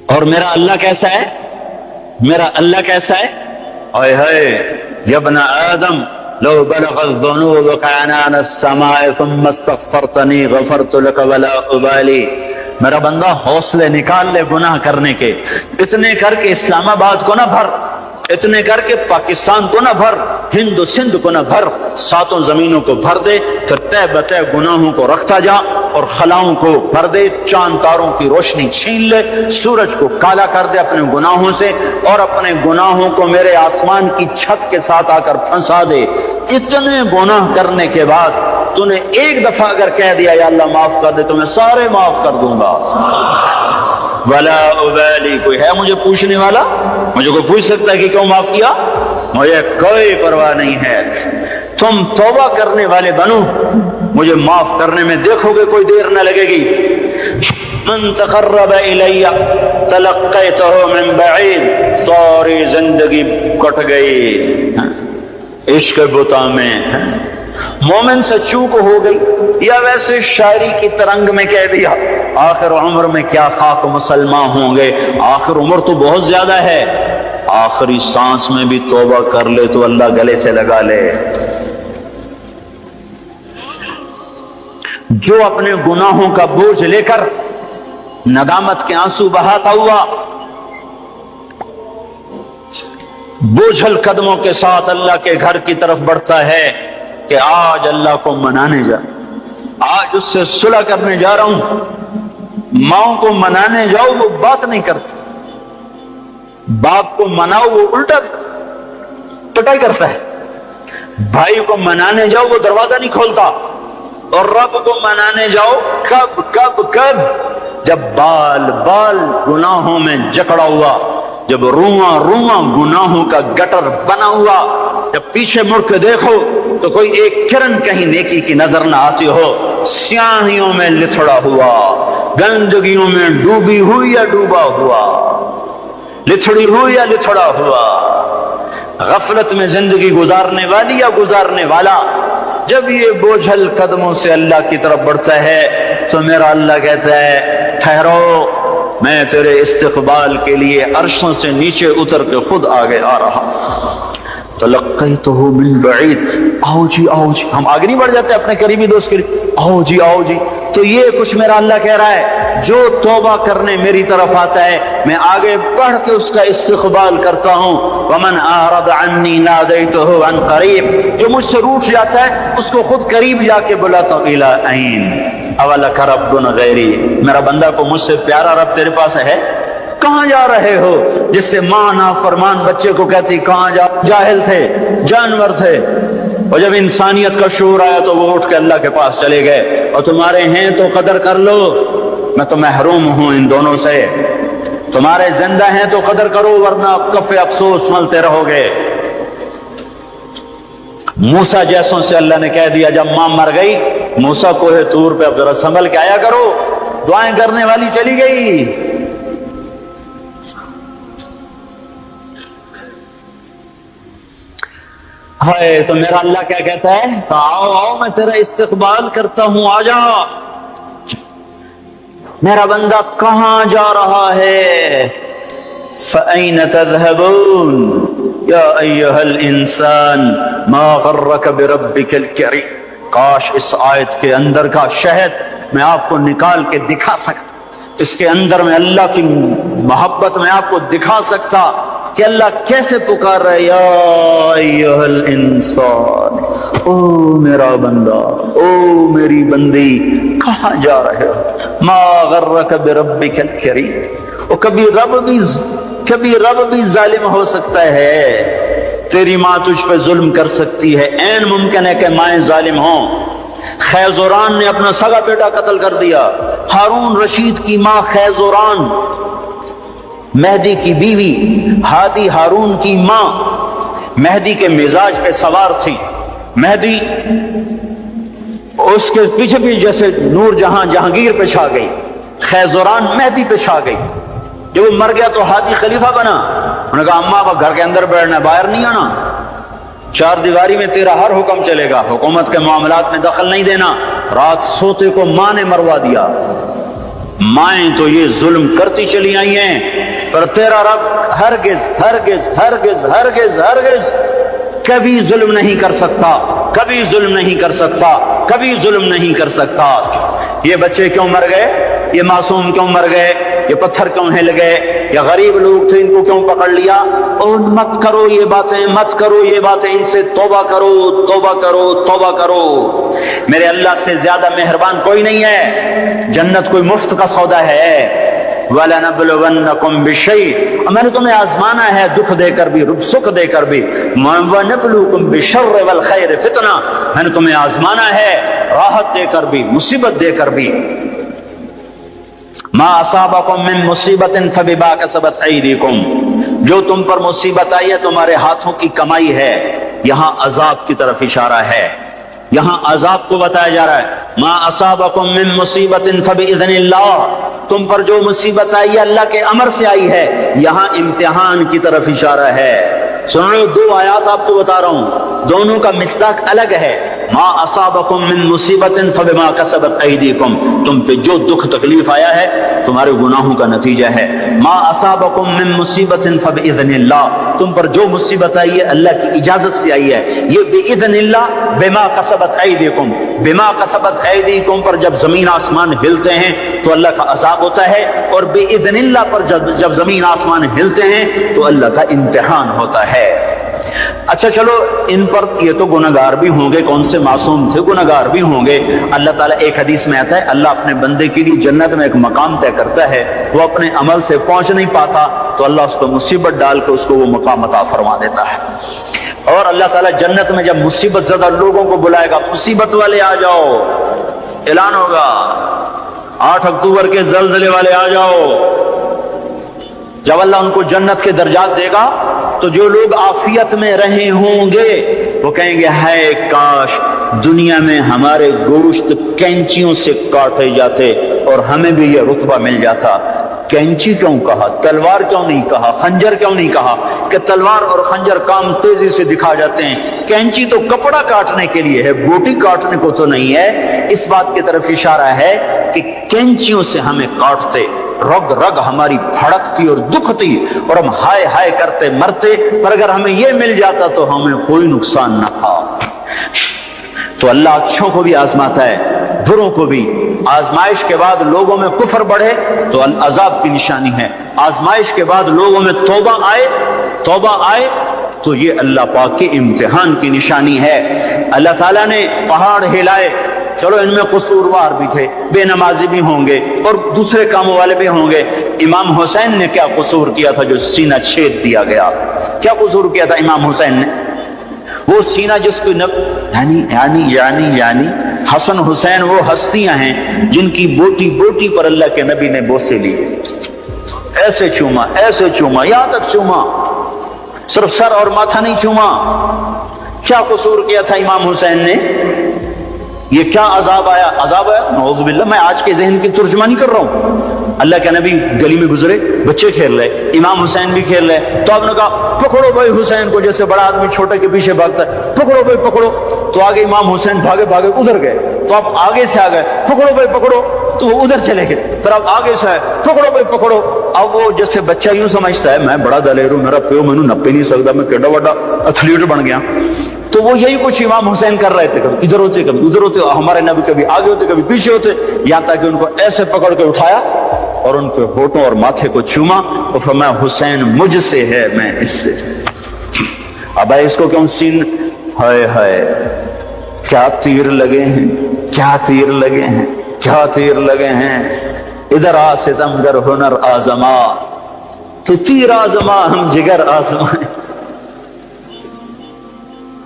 اور میرا اللہ کیسا ہے؟ اے ہے یا ابن آدم لو بلغ الذنوب عنان السماء ثم استغفرتنی غفرت لك ولا ابالی۔ میرا بندہ حوصلے نکال لے گناہ کرنے کے، اتنے کر کے اسلام آباد کو نہ بھر، اتنے کر کے پاکستان کو نہ بھر، ہند و سندھ کو نہ بھر، 7 زمینوں کو بھر دے، پھر تہ بتہ گناہوں کو رکھتا جا، اور خلاؤں کو بھر دے، چاند تاروں کی روشنی چھین لے، سورج کو کالا کر دے اپنے گناہوں سے، اور اپنے گناہوں کو میرے آسمان کی چھت کے ساتھ آ کر پھنسا دے۔ اتنے گناہ کرنے کے بعد تو نے 1 دفعہ اگر کہہ دیا یا اللہ معاف کر دے تو میں سارے معاف کر دوں گا، ولا ابالی۔ کوئی ہے مجھے پوچھنے والا؟ مجھے کوئی پوچھ سکتا ہے کہ کیوں معاف کیا؟ مجھے کوئی پرواہ نہیں ہے۔ تم توبہ کرنے والے بنو، مجھے معاف کرنے میں دیکھو گے کوئی دیر نہ لگے گی۔ من تقرب الی تلقیتہ من بعید۔ ساری زندگی کٹ گئی عشق بتا میں، مومن سے چوک ہو گئی، یا ویسے شاعری کی ترنگ میں کہہ دیا آخر عمر میں کیا خاک مسلمان ہوں گے۔ آخر عمر تو بہت زیادہ ہے، آخری سانس میں بھی توبہ کر لے تو اللہ گلے سے لگا لے۔ جو اپنے گناہوں کا بوجھ لے کر ندامت کے آنسو بہاتا ہوا بوجھل قدموں کے ساتھ اللہ کے گھر کی طرف بڑھتا ہے کہ آج اللہ کو منانے جا، آج اس سے صلح کرنے جا رہا ہوں۔ ماؤں کو منانے جاؤ وہ بات نہیں کرتی، باپ کو مناؤ وہ الٹا پٹائی کرتا ہے، بھائی کو منانے جاؤ وہ دروازہ نہیں کھولتا، اور رب کو منانے جاؤ کب جب بال گناہوں میں جکڑا ہوا، جب رواں گناہوں کا گٹر بنا ہوا، جب پیچھے مڑ کے دیکھو تو کوئی ایک کرن کہیں نیکی کی نظر نہ آتی ہو، سیاہیوں میں لتھڑا ہوا، گندگیوں میں ڈوبی ہوئی یا ڈوبا ہوا، لتھڑی ہوئی یا لتھڑا ہوا، غفلت میں زندگی گزارنے والی یا گزارنے والا، جب یہ بوجھل قدموں سے اللہ کی طرف بڑھتا ہے تو میرا اللہ کہتا ہے ٹھہرو، میں تیرے استقبال کے لیے عرشوں سے نیچے اتر کے خود آگے آ رہا۔ تلقیتہ من بعید، آؤ جی ہم آگے نہیں بڑھ جاتے اپنے قریبی دوست کے لیے، آؤ جی۔ تو یہ کچھ میرا اللہ کہہ رہا ہے، جو توبہ کرنے میری طرف آتا ہے میں آگے بڑھ کے اس کا استقبال کرتا ہوں۔ ومن اعرض عنی نادیتہ عن قریب، جو مجھ سے روٹھ جاتا ہے اس کو خود قریب جا کے بلاتا ہوں۔ الی این اولک رب غیری، میرا بندہ کو مجھ سے پیارا رب تیرے پاس ہے؟ کہاں جا رہے ہو؟ جس سے ماں نافرمان بچے کو کہتی کہاں جاہل تھے، جانور تھے، اور جب انسانیت کا شعور آیا تو وہ اٹھ کے اللہ کے پاس چلے گئے، اور تمہارے ہیں تو قدر کر لو، میں تو محروم ہوں ان دونوں سے، تمہارے زندہ ہیں تو قدر کرو ورنہ کف افسوس ملتے رہو گے۔ موسیٰ جیسوں سے اللہ نے کہہ دیا جب ماں مر گئی، موسیٰ کوہ طور پہ اب ذرا سنبھل کے آیا کرو، دعائیں کرنے والی چلی گئی، ہے تو میرا اللہ کیا کہتا ہے؟ آؤ آؤ میں تیرا استقبال کرتا ہوں، آ جا۔ میرا بندہ کہاں جا رہا ہے؟ فَأَيْنَ تَذْهَبُونَ یا ایھا الانسان ما غرک بربک الکریم۔ کاش اس آیت کے اندر کا شہد میں آپ کو نکال کے دکھا سکتا، اس کے اندر میں اللہ کی محبت میں آپ کو دکھا سکتا کہ اللہ کیسے پکار رہا ہے، یا ایھا الانسان، او میرا بندہ، او میری بندی، کہاں جا رہے ہو؟ ما غرک بربک الکریم۔ اور کبھی رب بھی ظالم ہو سکتا ہے۔ تیری ماں تجھ پہ ظلم کر سکتی ہے، عین ممکن ہے کہ مائیں ظالم ہوں۔ خیزوران نے اپنا سگا بیٹا قتل کر دیا۔ ہارون رشید کی ماں خیزوران، مہدی کی بیوی، ہادی ہارون کی ماں، مہدی کے مزاج پہ سوار تھی۔ مہدی اس کے پیچھے بھی جیسے نور جہاں جہانگیر پہ چھا گئی، خیزوران مہدی پہ چھا گئی۔ جب وہ مر گیا تو ہادی خلیفہ بنا۔ انہوں نے کہا اماں کو گھر کے اندر بیٹھنا ہے، باہر نہیں آنا، چار دیواری میں تیرا ہر حکم چلے گا، حکومت کے معاملات میں دخل نہیں دینا۔ رات سوتے کو ماں نے مروا دیا۔ مائیں تو یہ ظلم کرتی چلی آئی ہیں، پر تیرا رب ہرگز ہرگز ہرگز ہرگز ہرگز کبھی ظلم نہیں کر سکتا، کبھی ظلم نہیں کر سکتا، کبھی ظلم نہیں کر سکتا۔ یہ بچے کیوں مر گئے؟ یہ معصوم کیوں مر گئے؟ یہ پتھر کیوں ہل گئے؟ یا غریب لوگ تھے، ان کو کیوں پکڑ لیا؟ اور مت کرو یہ باتیں، مت کرو یہ باتیں، ان سے توبہ کرو، توبہ کرو، توبہ کرو۔ میرے اللہ سے زیادہ مہربان کوئی نہیں ہے۔ جنت کوئی مفت کا سودا ہے۔ وَلَنَبْلُوَنَّكُمْ بِشَيْءٍ، میں نے تمہیں آزمانا ہے، دکھ دے کر بھی، سکھ دے کر بھی۔ وَنَبْلُوكُمْ بِالشَّرِّ وَالْخَيْرِ فِتْنَةً، میں نے تمہیں آزمانا ہے راحت دے کر بھی، مصیبت دے کر بھی۔ ما اصابکم من مصیبت فبما کسبت ایدیکم، جو تم پر مصیبت آئی ہے تمہارے ہاتھوں کی کمائی ہے۔ یہاں عذاب کی طرف اشارہ ہے، یہاں عذاب کو بتایا جا رہا ہے۔ ما اصابکم من مصیبت فباذن اللہ، تم پر جو مصیبت آئی ہے اللہ کے امر سے آئی ہے۔ یہاں امتحان کی طرف اشارہ ہے۔ سن رہے ہو؟ دو آیات آپ کو بتا رہا ہوں، دونوں کا مصداق الگ ہے۔ ما اصابکم من مصیبت فبما کسبت ایدیکم، تم پہ جو دکھ تکلیف آیا ہے تمہارے گناہوں کا نتیجہ ہے۔ ما اصابکم من مصیبت فباذن اللہ، تم پر جو مصیبت آئی ہے اللہ کی اجازت سے آئی ہے۔ یہ باذن اللہ، بما کسبت ایدیکم، بما کسبت ایدیکم پر جب زمین آسمان ہلتے ہیں تو اللہ کا عذاب ہوتا ہے، اور باذن اللہ پر جب زمین آسمان ہلتے ہیں تو اللہ کا امتحان ہوتا ہے۔ اچھا چلو، ان پر یہ تو گناہگار بھی ہوں گے، کون سے معصوم تھے، گناہگار بھی ہوں گے۔ اللہ تعالیٰ، ایک حدیث میں آتا ہے اللہ اپنے بندے کے لیے جنت میں ایک مقام طے کرتا ہے، وہ اپنے عمل سے پہنچ نہیں پاتا تو اللہ اس کو مصیبت ڈال کے اس کو وہ مقام عطا فرما دیتا ہے۔ اور اللہ تعالیٰ جنت میں جب مصیبت زدہ لوگوں کو بلائے گا، مصیبت والے آ جاؤ، اعلان ہوگا 8 اکتوبر کے زلزلے والے آ جاؤ۔ جب اللہ ان کو جنت کے درجات دے گا تو جو لوگ عافیت میں رہے ہوں گے وہ کہیں گے ہائے کاش دنیا میں ہمارے گوشت کینچیوں سے کاٹے جاتے اور ہمیں بھی یہ رتبہ مل جاتا۔ کینچی کیوں کہا؟ تلوار کیوں نہیں کہا؟ خنجر کیوں نہیں کہا؟ کہ تلوار اور خنجر کام تیزی سے دکھا جاتے ہیں، کینچی تو کپڑا کاٹنے کے لیے ہے، بوٹی کاٹنے کو تو نہیں ہے۔ اس بات کی طرف اشارہ ہے کہ کینچیوں سے ہمیں کاٹتے، رگ رگ ہماری پھڑکتی اور دکھتی اور ہم ہائے ہائے کرتے مرتے، پر اگر ہمیں یہ مل جاتا تو ہمیں کوئی نقصان نہ تھا۔ تو اللہ اچھوں کو بھی آزماتا ہے، بروں کو بھی۔ آزمائش کے بعد لوگوں میں کفر بڑھے تو عذاب کی نشانی ہے، آزمائش کے بعد لوگوں میں توبہ آئے تو یہ اللہ پاک کے امتحان کی نشانی ہے۔ اللہ تعالیٰ نے پہاڑ ہلائے، چلو ان میں قصوروار بھی تھے، بے نمازی بھی ہوں گے اور دوسرے کاموں والے بھی ہوں گے۔ امام حسین نے کیا قصور کیا تھا جو سینہ چھید دیا گیا؟ کیا قصور کیا تھا امام حسین نے؟ وہ سینہ جس کو یعنی حسن حسین وہ ہستیاں ہیں جن کی بوٹی بوٹی پر اللہ کے نبی نے بوسے لیے، ایسے چوما یہاں تک چوما، صرف سر اور ماتھا نہیں چوما۔ کیا قصور کیا تھا امام حسین نے؟ یہ کیا عذاب آیا؟ نعوذ باللہ، میں آج کے ذہن کی ترجمہ نہیں کر رہا ہوں، اللہ کے نبی گلی میں گزرے، بچے کھیل رہے، امام حسین بھی کھیل رہے، تو آپ نے کہا پکڑو بھائی حسین کو، جیسے بڑا آدمی چھوٹے کے پیچھے بھاگتا ہے، پکڑو بھائی پکڑو. تو آگے امام حسین بھاگے بھاگے ادھر گئے، تو آپ آگے سے آ گئے، پکڑو بھائی پکڑو، تو وہ ادھر چلے گئے. پھر آپ آگے سے آئے، پکڑو بھائی پکڑو. اب وہ جیسے بچہ یوں سمجھتا ہے میں بڑا دلیر ہوں، میرا پیو مینوں نپے نہیں سکتا، میں کیڈا بڑا ایتھلیٹ بن گیا. تو وہ یہی کچھ امام حسین کر رہے تھے، کبھی ادھر ہوتے کبھی ادھر ہوتے، ہمارے نبی کبھی آگے ہوتے کبھی پیچھے ہوتے، یہاں تک کہ ان کو ایسے پکڑ کے اٹھایا اور ان کے ہونٹوں اور ماتھے کو چوما اور فرمایا حسین مجھ سے ہے، میں اس سے. اب اس کو کیوں سین، ہائے ہائے کیا تیر لگے ہیں، کیا تیر لگے ہیں، کیا تیر لگے ہیں. ادھر آ ستمگر ہنر آزما، تو تیر آزما ہم جگر آزمائیں.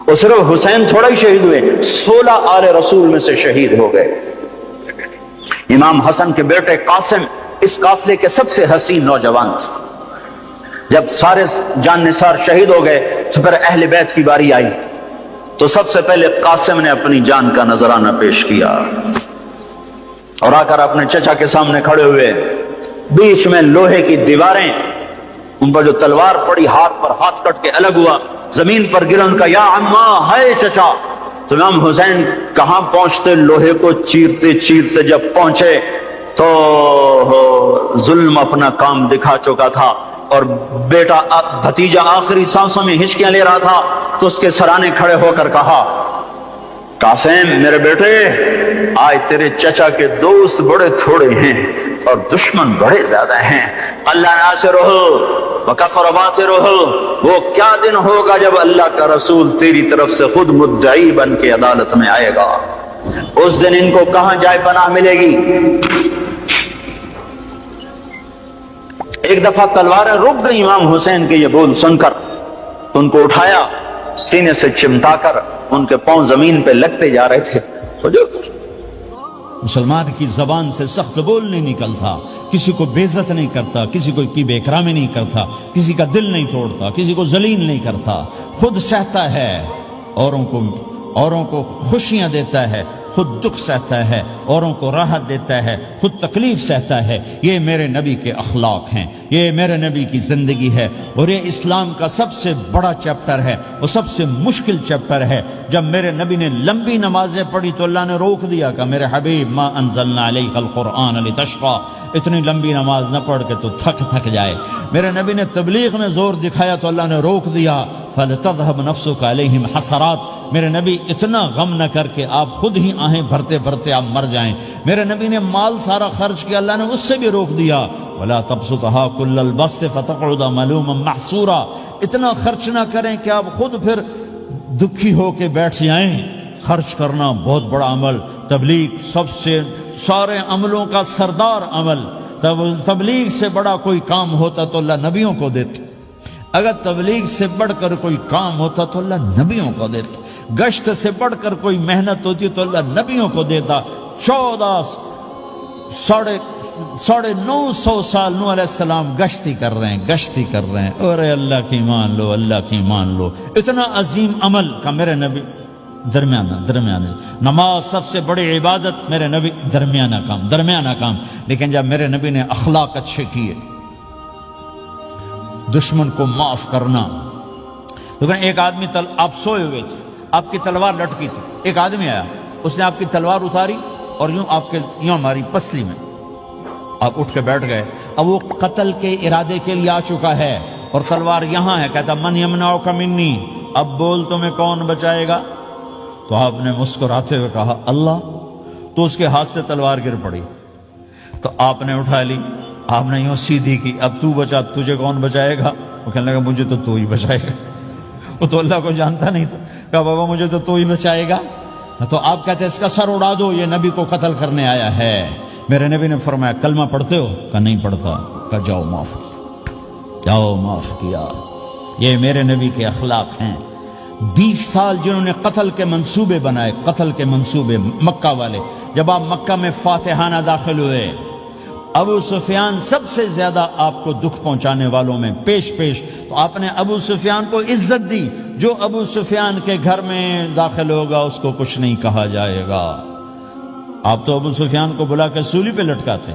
اور صرف حسین تھوڑا ہی شہید ہوئے، 16 آل رسول میں سے شہید ہو گئے. امام حسن کے بیٹے قاسم اس قافلے کے سب سے حسین نوجوان تھے. جب سارے جان نثار شہید ہو گئے تو پھر اہل بیت کی باری آئی، تو سب سے پہلے قاسم نے اپنی جان کا نذرانہ پیش کیا اور آ کر اپنے چچا کے سامنے کھڑے ہوئے. بیچ میں لوہے کی دیواریں، ان پر جو تلوار پڑی ہاتھ پر ہاتھ کٹ کے الگ ہوا، زمین پر گرا، ان کا یا عمّا، ہائے چچا. تو امام حسین کہاں پہنچتے، لوہے کو چیرتے چیرتے جب پہنچے تو ظلم اپنا کام دکھا چکا تھا اور بیٹا بھتیجا آخری سانسوں میں ہچکیاں لے رہا تھا. تو اس کے سرانے کھڑے ہو کر کہا قاسم میرے بیٹے، آج تیرے چچا کے دوست بڑے تھوڑے ہیں اور دشمن بڑے زیادہ ہیں. اللہ ناصرہ وکفر باطرہ، وہ کیا دن ہوگا جب اللہ کا رسول تیری طرف سے خود مدعی بن کے عدالت میں آئے گا. اس دن ان کو کہاں جائے پناہ ملے گی. ایک دفعہ تلواریں رک گئی امام حسین کے یہ بول سن کر، ان کو اٹھایا، سینے سے چمٹا کر ان کے پاؤں زمین پہ لگتے جا رہے تھے. مسلمان کی زبان سے سخت بول نہیں نکلتا، کسی کو بے عزت نہیں کرتا، کسی کو کی بے اکرامی نہیں کرتا، کسی کا دل نہیں توڑتا، کسی کو ذلیل نہیں کرتا، خود سہتا ہے، اوروں کو خوشیاں دیتا ہے، خود دکھ سہتا ہے، اوروں کو راحت دیتا ہے، خود تکلیف سہتا ہے. یہ میرے نبی کے اخلاق ہیں، یہ میرے نبی کی زندگی ہے، اور یہ اسلام کا سب سے بڑا چیپٹر ہے اور سب سے مشکل چیپٹر ہے. جب میرے نبی نے لمبی نمازیں پڑھی تو اللہ نے روک دیا کہ میرے حبیب ما انزلنا علیک القرآن لتشقى، اتنی لمبی نماز نہ پڑھ کے تو تھک جائے. میرے نبی نے تبلیغ میں زور دکھایا تو اللہ نے روک دیا فَلْتَذْهَبْ نَفْسُكَ عَلَيْهِمْ حَسَرَاتٍ. میرے نبی اتنا غم نہ کر کے آپ خود ہی آہیں بھرتے بھرتے آپ مر جائیں. میرے نبی نے مال سارا خرچ کیا، اللہ نے اس سے بھی روک دیا وَلَا تَبْسُطْهَا كُلَّ الْبَسْطِ فَتَقْعُدَ مَلُومًا مَحْسُورًا. اتنا خرچ نہ کریں کہ آپ خود پھر دکھی ہو کے بیٹھ جائیں. خرچ کرنا بہت بڑا عمل، تبلیغ سب سے سارے عملوں کا سردار عمل. تبلیغ سے بڑا کوئی کام ہوتا تو اللہ نبیوں کو دیتا، اگر تبلیغ سے بڑھ کر کوئی کام ہوتا تو اللہ نبیوں کو دیتا، گشت سے بڑھ کر کوئی محنت ہوتی تو اللہ نبیوں کو دیتا. 950 سال نوح علیہ السلام گشتی کر رہے ہیں. اور اللہ کی مان لو، اللہ کی مان لو. اتنا عظیم عمل کا میرے نبی درمیانہ نماز سب سے بڑی عبادت، میرے نبی درمیانہ کام. لیکن جب میرے نبی نے اخلاق اچھے کیے، دشمن کو معاف کرنا. لیکن ایک آدمی آپ سوئے ہوئے تھے، آپ کی تلوار لٹکی تھی، ایک آدمی آیا، اس نے آپ کی تلوار اتاری اور یوں ہماری پسلی میں آپ اٹھ کے بیٹھ گئے. اب وہ قتل کے ارادے کے لیے آ چکا ہے اور تلوار یہاں ہے. کہتا من یمنعک منی، اب بول تمہیں کون بچائے گا؟ تو آپ نے مسکراتے ہوئے کہا اللہ. تو اس کے ہاتھ سے تلوار گر پڑی تو آپ نے اٹھا لی، آپ نے یوں سیدھی کی، اب تو بچا، تجھے کون بچائے گا؟ وہ کہنے لگا مجھے تو ہی بچائے گا. وہ تو اللہ کو جانتا نہیں تھا. کہا بابا مجھے تو ہی بچائے گا. تو آپ کہتے ہیں اس کا سر اڑا دو، یہ نبی کو قتل کرنے آیا ہے. میرے نبی نے فرمایا کلمہ پڑھتے ہو؟ کہا نہیں پڑھتا. کہا جاؤ معاف کیا. یہ میرے نبی کے اخلاق ہیں. 20 سال جنہوں نے قتل کے منصوبے بنائے، مکہ والے. جب آپ مکہ میں فاتحانہ داخل ہوئے، ابو سفیان سب سے زیادہ آپ کو دکھ پہنچانے والوں میں پیش تو آپ نے ابو سفیان کو عزت دی. جو ابو سفیان کے گھر میں داخل ہوگا اس کو کچھ نہیں کہا جائے گا. آپ تو ابو سفیان کو بلا کے سولی پہ لٹکاتے،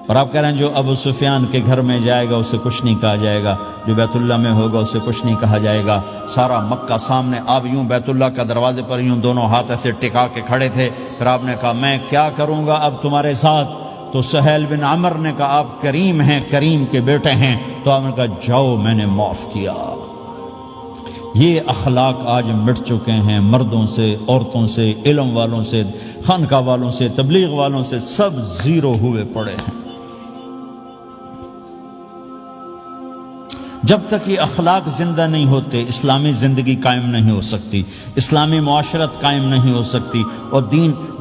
اور آپ کہہ رہے ہیں جو ابو سفیان کے گھر میں جائے گا اسے کچھ نہیں کہا جائے گا، جو بیت اللہ میں ہوگا اسے کچھ نہیں کہا جائے گا۔ سارا مکہ سامنے، آپ یوں بیت اللہ کا دروازے پر یوں دونوں ہاتھ ایسے ٹکا کے کھڑے تھے، پھر آپ نے کہا میں کیا کروں گا اب تمہارے ساتھ؟ تو سہیل بن عمر نے کہا آپ کریم ہیں، کریم کے بیٹے ہیں، تو آپ نے کہا جاؤ میں نے معاف کیا۔ یہ اخلاق آج مٹ چکے ہیں، مردوں سے، عورتوں سے، علم والوں سے، خانقاہ والوں سے، تبلیغ والوں سے، سب زیرو ہوئے پڑے ہیں۔ جب تک یہ اخلاق زندہ نہیں ہوتے اسلامی زندگی قائم نہیں ہو سکتی، اسلامی معاشرت قائم نہیں ہو سکتی، اور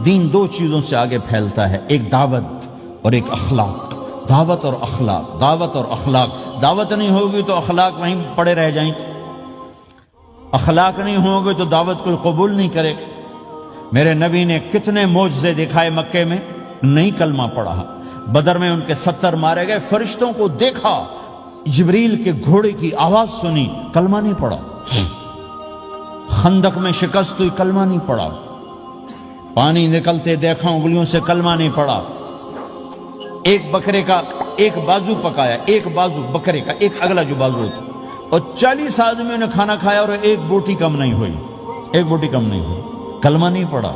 دین دو چیزوں سے آگے پھیلتا ہے، ایک دعوت اور ایک اخلاق۔ دعوت اور اخلاق، دعوت اور اخلاق۔ دعوت نہیں ہوگی تو اخلاق وہیں پڑے رہ جائیں گے، اخلاق نہیں ہوں گے تو دعوت کوئی قبول نہیں کرے گا۔ میرے نبی نے کتنے معجزے دکھائے مکے میں، نہیں کلمہ پڑھا۔ بدر میں ان کے 70 مارے گئے، فرشتوں کو دیکھا، جبریل کے گھوڑے کی آواز سنی، کلمہ نہیں پڑھا۔ خندق میں شکست ہوئی، کلمہ نہیں پڑھا۔ پانی نکلتے دیکھا، انگلیوں سے کلمہ نہیں پڑھا۔ ایک بکرے کا ایک بازو پکایا، ایک بازو بکرے کا، ایک اگلا جو بازو ہوتا، اور 40 آدمیوں نے کھانا کھایا اور ایک بوٹی کم نہیں ہوئی، ایک بوٹی کم نہیں ہوئی، کلمہ نہیں پڑھا۔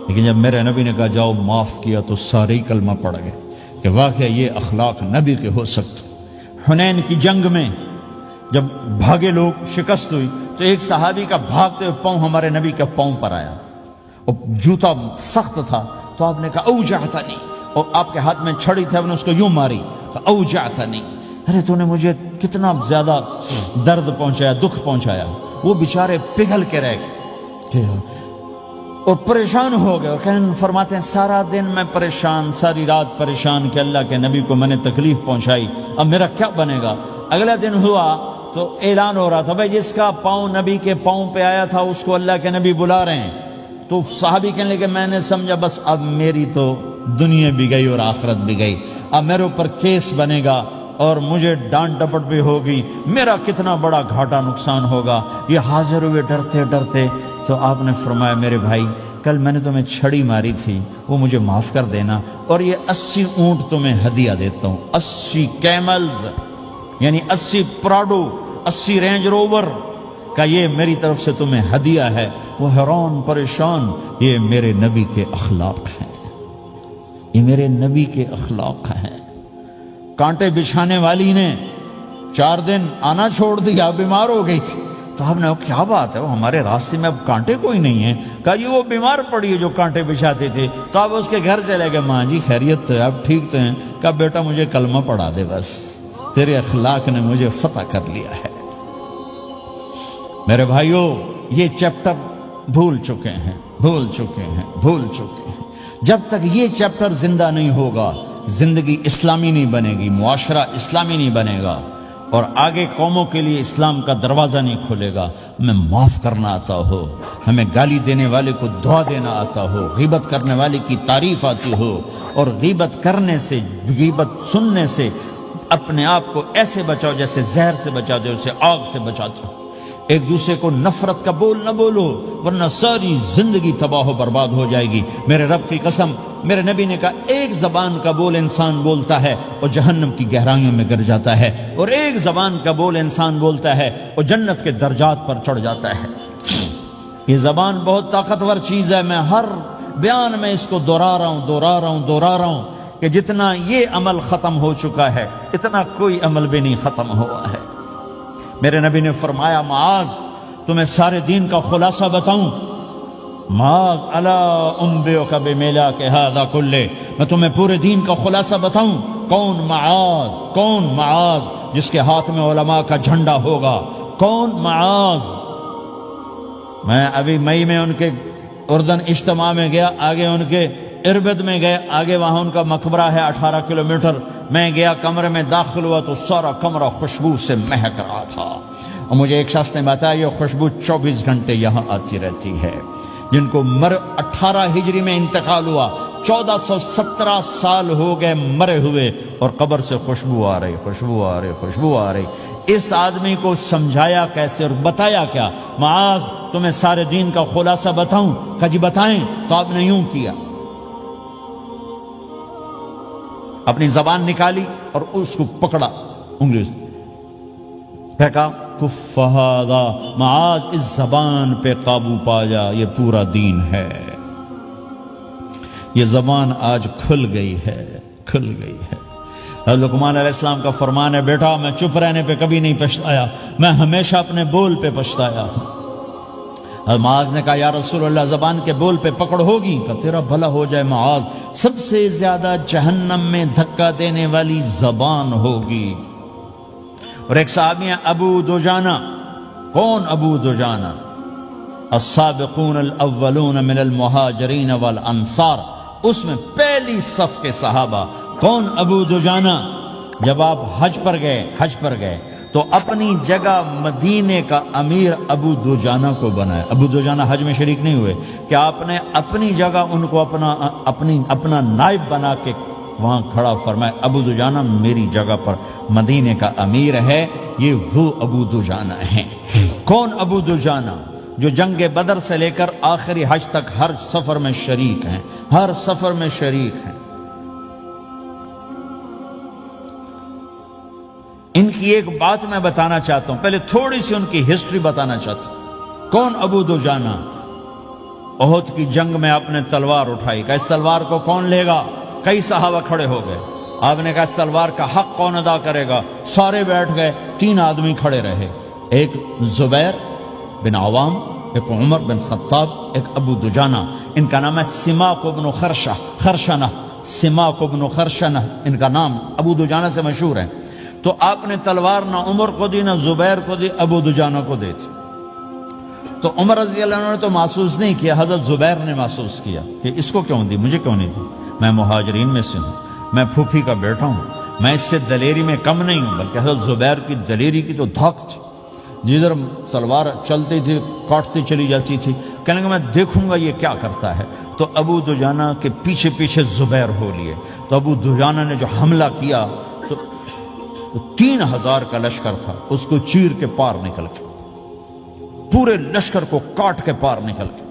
لیکن جب میرے نبی نے کہا جاؤ معاف کیا تو سارے ہی کلمہ پڑھ گئے کہ واقعہ یہ اخلاق نبی کے ہو سکتے۔ حنین کی جنگ میں جب بھاگے لوگ، شکست ہوئی، تو ایک صحابی کا بھاگتے ہوئے پاؤں ہمارے نبی کے پاؤں پر آیا، اور جوتا سخت تھا، تو آپ نے کہا اوجعتنی، اور آپ کے ہاتھ میں چھڑی تھی، آپ نے اس کو یوں ماری، اوجعتنی، ارے تو نے مجھے کتنا زیادہ درد پہنچایا، دکھ پہنچایا۔ وہ بیچارے پگھل کے رہ گئے اور پریشان ہو گئے، اور فرماتے ہیں سارا دن میں پریشان، ساری رات پریشان کہ اللہ کے نبی کو میں نے تکلیف پہنچائی، اب میرا کیا بنے گا؟ اگلا دن ہوا تو اعلان ہو رہا تھا بھائی جس کا پاؤں نبی کے پاؤں پہ آیا تھا اس کو اللہ کے نبی بلا رہے ہیں۔ تو صحابی کہنے لگے میں نے سمجھا بس اب میری تو دنیا بھی گئی اور آخرت بھی گئی، اب میرے اوپر کیس بنے گا اور مجھے ڈانٹ ڈپٹ بھی ہوگی، میرا کتنا بڑا گھاٹا نقصان ہوگا۔ یہ حاضر ہوئے ڈرتے ڈرتے، تو آپ نے فرمایا میرے بھائی کل میں نے تمہیں چھڑی ماری تھی، وہ مجھے معاف کر دینا، اور یہ 80 اونٹ تمہیں ہدیہ دیتا ہوں، 80 کیملز یعنی 80 پراڈو، 80 رینج روور کا یہ میری طرف سے تمہیں ہدیہ ہے۔ وہ حیران پریشان، یہ میرے نبی کے اخلاق ہیں، یہ میرے نبی کے اخلاق ہیں۔ کانٹے بچھانے والی نے 4 دن آنا چھوڑ دیا، بیمار ہو گئی تھی، تو آپ نے کہا کیا بات ہے، وہ ہمارے راستے میں اب کانٹے کوئی نہیں ہیں؟ کہا یہ وہ بیمار پڑی ہے جو کانٹے بچھاتے تھے۔ تو آپ اس کے گھر چلے گئے، ماں جی خیریت تو ہے، اب ٹھیک تو ہیں؟ کہا بیٹا مجھے کلمہ پڑھا دے، بس تیرے اخلاق نے مجھے فتح کر لیا ہے۔ میرے بھائیوں یہ چیپٹر بھول چکے ہیں، بھول چکے ہیں، بھول چکے ہیں۔ جب تک یہ چیپٹر زندہ نہیں ہوگا زندگی اسلامی نہیں بنے گی، معاشرہ اسلامی نہیں بنے گا، اور آگے قوموں کے لیے اسلام کا دروازہ نہیں کھلے گا۔ ہمیں معاف کرنا آتا ہو، ہمیں گالی دینے والے کو دعا دینا آتا ہو، غیبت کرنے والے کی تعریف آتی ہو، اور غیبت کرنے سے، غیبت سننے سے اپنے آپ کو ایسے بچاؤ جیسے زہر سے بچاتے ہو، اسے آگ سے بچاتے ہو۔ ایک دوسرے کو نفرت کا بول نہ بولو ورنہ ساری زندگی تباہ و برباد ہو جائے گی۔ میرے رب کی قسم، میرے نبی نے کہا ایک زبان کا بول انسان بولتا ہے اور جہنم کی گہرائیوں میں گر جاتا ہے، اور ایک زبان کا بول انسان بولتا ہے اور جنت کے درجات پر چڑھ جاتا ہے۔ یہ زبان بہت طاقتور چیز ہے، میں ہر بیان میں اس کو دہرا رہا ہوں کہ جتنا یہ عمل ختم ہو چکا ہے اتنا کوئی عمل بھی نہیں ختم ہوا ہے۔ میرے نبی نے فرمایا معاذ تمہیں سارے دین کا خلاصہ بتاؤں؟ معاذ الا انبئک بملاک ھذا کلہ، میں تمہیں پورے دین کا خلاصہ بتاؤں؟ کون معاذ؟ کون معاذ جس کے ہاتھ میں علماء کا جھنڈا ہوگا؟ کون معاذ؟ میں ابھی مئی میں ان کے اردن اجتماع میں گیا، آگے ان کے اربد میں گئے، آگے وہاں ان کا مقبرہ ہے 18 کلومیٹر۔ میں گیا کمرے میں داخل ہوا تو سارا کمرہ خوشبو سے مہک رہا تھا، اور مجھے ایک شخص نے بتایا یہ خوشبو 24 گھنٹے یہاں آتی رہتی ہے۔ جن کو 18 ہجری میں انتقال ہوا، 1417 سال ہو گئے مرے ہوئے، اور قبر سے خوشبو آ رہی، خوشبو آ رہی، خوشبو آ رہی۔ اس آدمی کو سمجھایا کیسے اور بتایا کیا؟ معاذ تمہیں سارے دین کا خلاصہ بتاؤں؟ کہا جی بتائیں۔ تو آپ نے یوں کیا، اپنی زبان نکالی اور اس کو پکڑا انگلی سے پھینکا، کف ھذا، معاذ اس زبان پہ قابو پا جا، یہ پورا دین ہے۔ یہ زبان آج کھل گئی ہے، کھل گئی ہے۔ حضرت لقمان علیہ السلام کا فرمان ہے، بیٹا میں چپ رہنے پہ کبھی نہیں پچھتایا، میں ہمیشہ اپنے بول پہ پچھتایا۔ معاذ نے کہا یا رسول اللہ زبان کے بول پہ پکڑ ہوگی؟ کہ تیرا بھلا ہو جائے معاذ، سب سے زیادہ جہنم میں دھکا دینے والی زبان ہوگی۔ اور ایک صحابی ہیں ابو دجانہ۔ کون ابو دجانہ؟ السابقون الاولون من المہاجرین والانصار، اس میں پہلی صف کے صحابہ۔ کون ابو دجانہ؟ جب آپ حج پر گئے تو اپنی جگہ مدینے کا امیر ابو دجانہ کو بنایا۔ ابو دجانہ حج میں شریک نہیں ہوئے کہ آپ نے اپنی جگہ ان کو اپنا نائب بنا کے وہاں کھڑا فرمایا، ابو دجانہ میری جگہ پر مدینے کا امیر ہے، یہ وہ ابو دجانہ ہیں۔ کون ابو دجانہ؟ جو جنگ بدر سے لے کر آخری حج تک ہر سفر میں شریک ہیں، ہر سفر میں شریک ہیں۔ ان کی ایک بات میں بتانا چاہتا ہوں، پہلے تھوڑی سی ان کی ہسٹری بتانا چاہتا ہوں۔ کون ابو دجانہ؟ احد کی جنگ میں آپ نے تلوار اٹھائی، کہ اس تلوار کو کون لے گا؟ کئی صحابہ کھڑے ہو گئے۔ آپ نے کہا اس تلوار کا حق کون ادا کرے گا؟ سارے بیٹھ گئے، 3 آدمی کھڑے رہے، ایک زبیر بن عوام، ایک عمر بن خطاب، ایک ابو دجانہ۔ ان کا نام ہے سماک بن خرشنہ، سماک بن خرشنہ ان کا نام، ابو دجانہ سے مشہور ہے۔ تو آپ نے تلوار نہ عمر کو دی، نہ زبیر کو دی، ابو دجانہ کو دی تھی۔ تو عمر رضی اللہ عنہ نے تو محسوس نہیں کیا، حضرت زبیر نے محسوس کیا کہ اس کو کیوں دی، مجھے کیوں نہیں دی؟ میں مہاجرین میں سے ہوں، میں پھوپھی کا بیٹا ہوں، میں اس سے دلیری میں کم نہیں ہوں، بلکہ حضرت زبیر کی دلیری کی تو دھاک تھی، جدھر سلوار چلتی تھی کاٹتی چلی جاتی تھی۔ کہنے کہ میں دیکھوں گا یہ کیا کرتا ہے۔ تو ابو دجانہ کے پیچھے پیچھے زبیر ہو لیے۔ تو ابو دجانہ نے جو حملہ کیا تو 3000 کا لشکر تھا، اس کو چیر کے پار نکل کے، پورے لشکر کو کاٹ کے پار نکل کے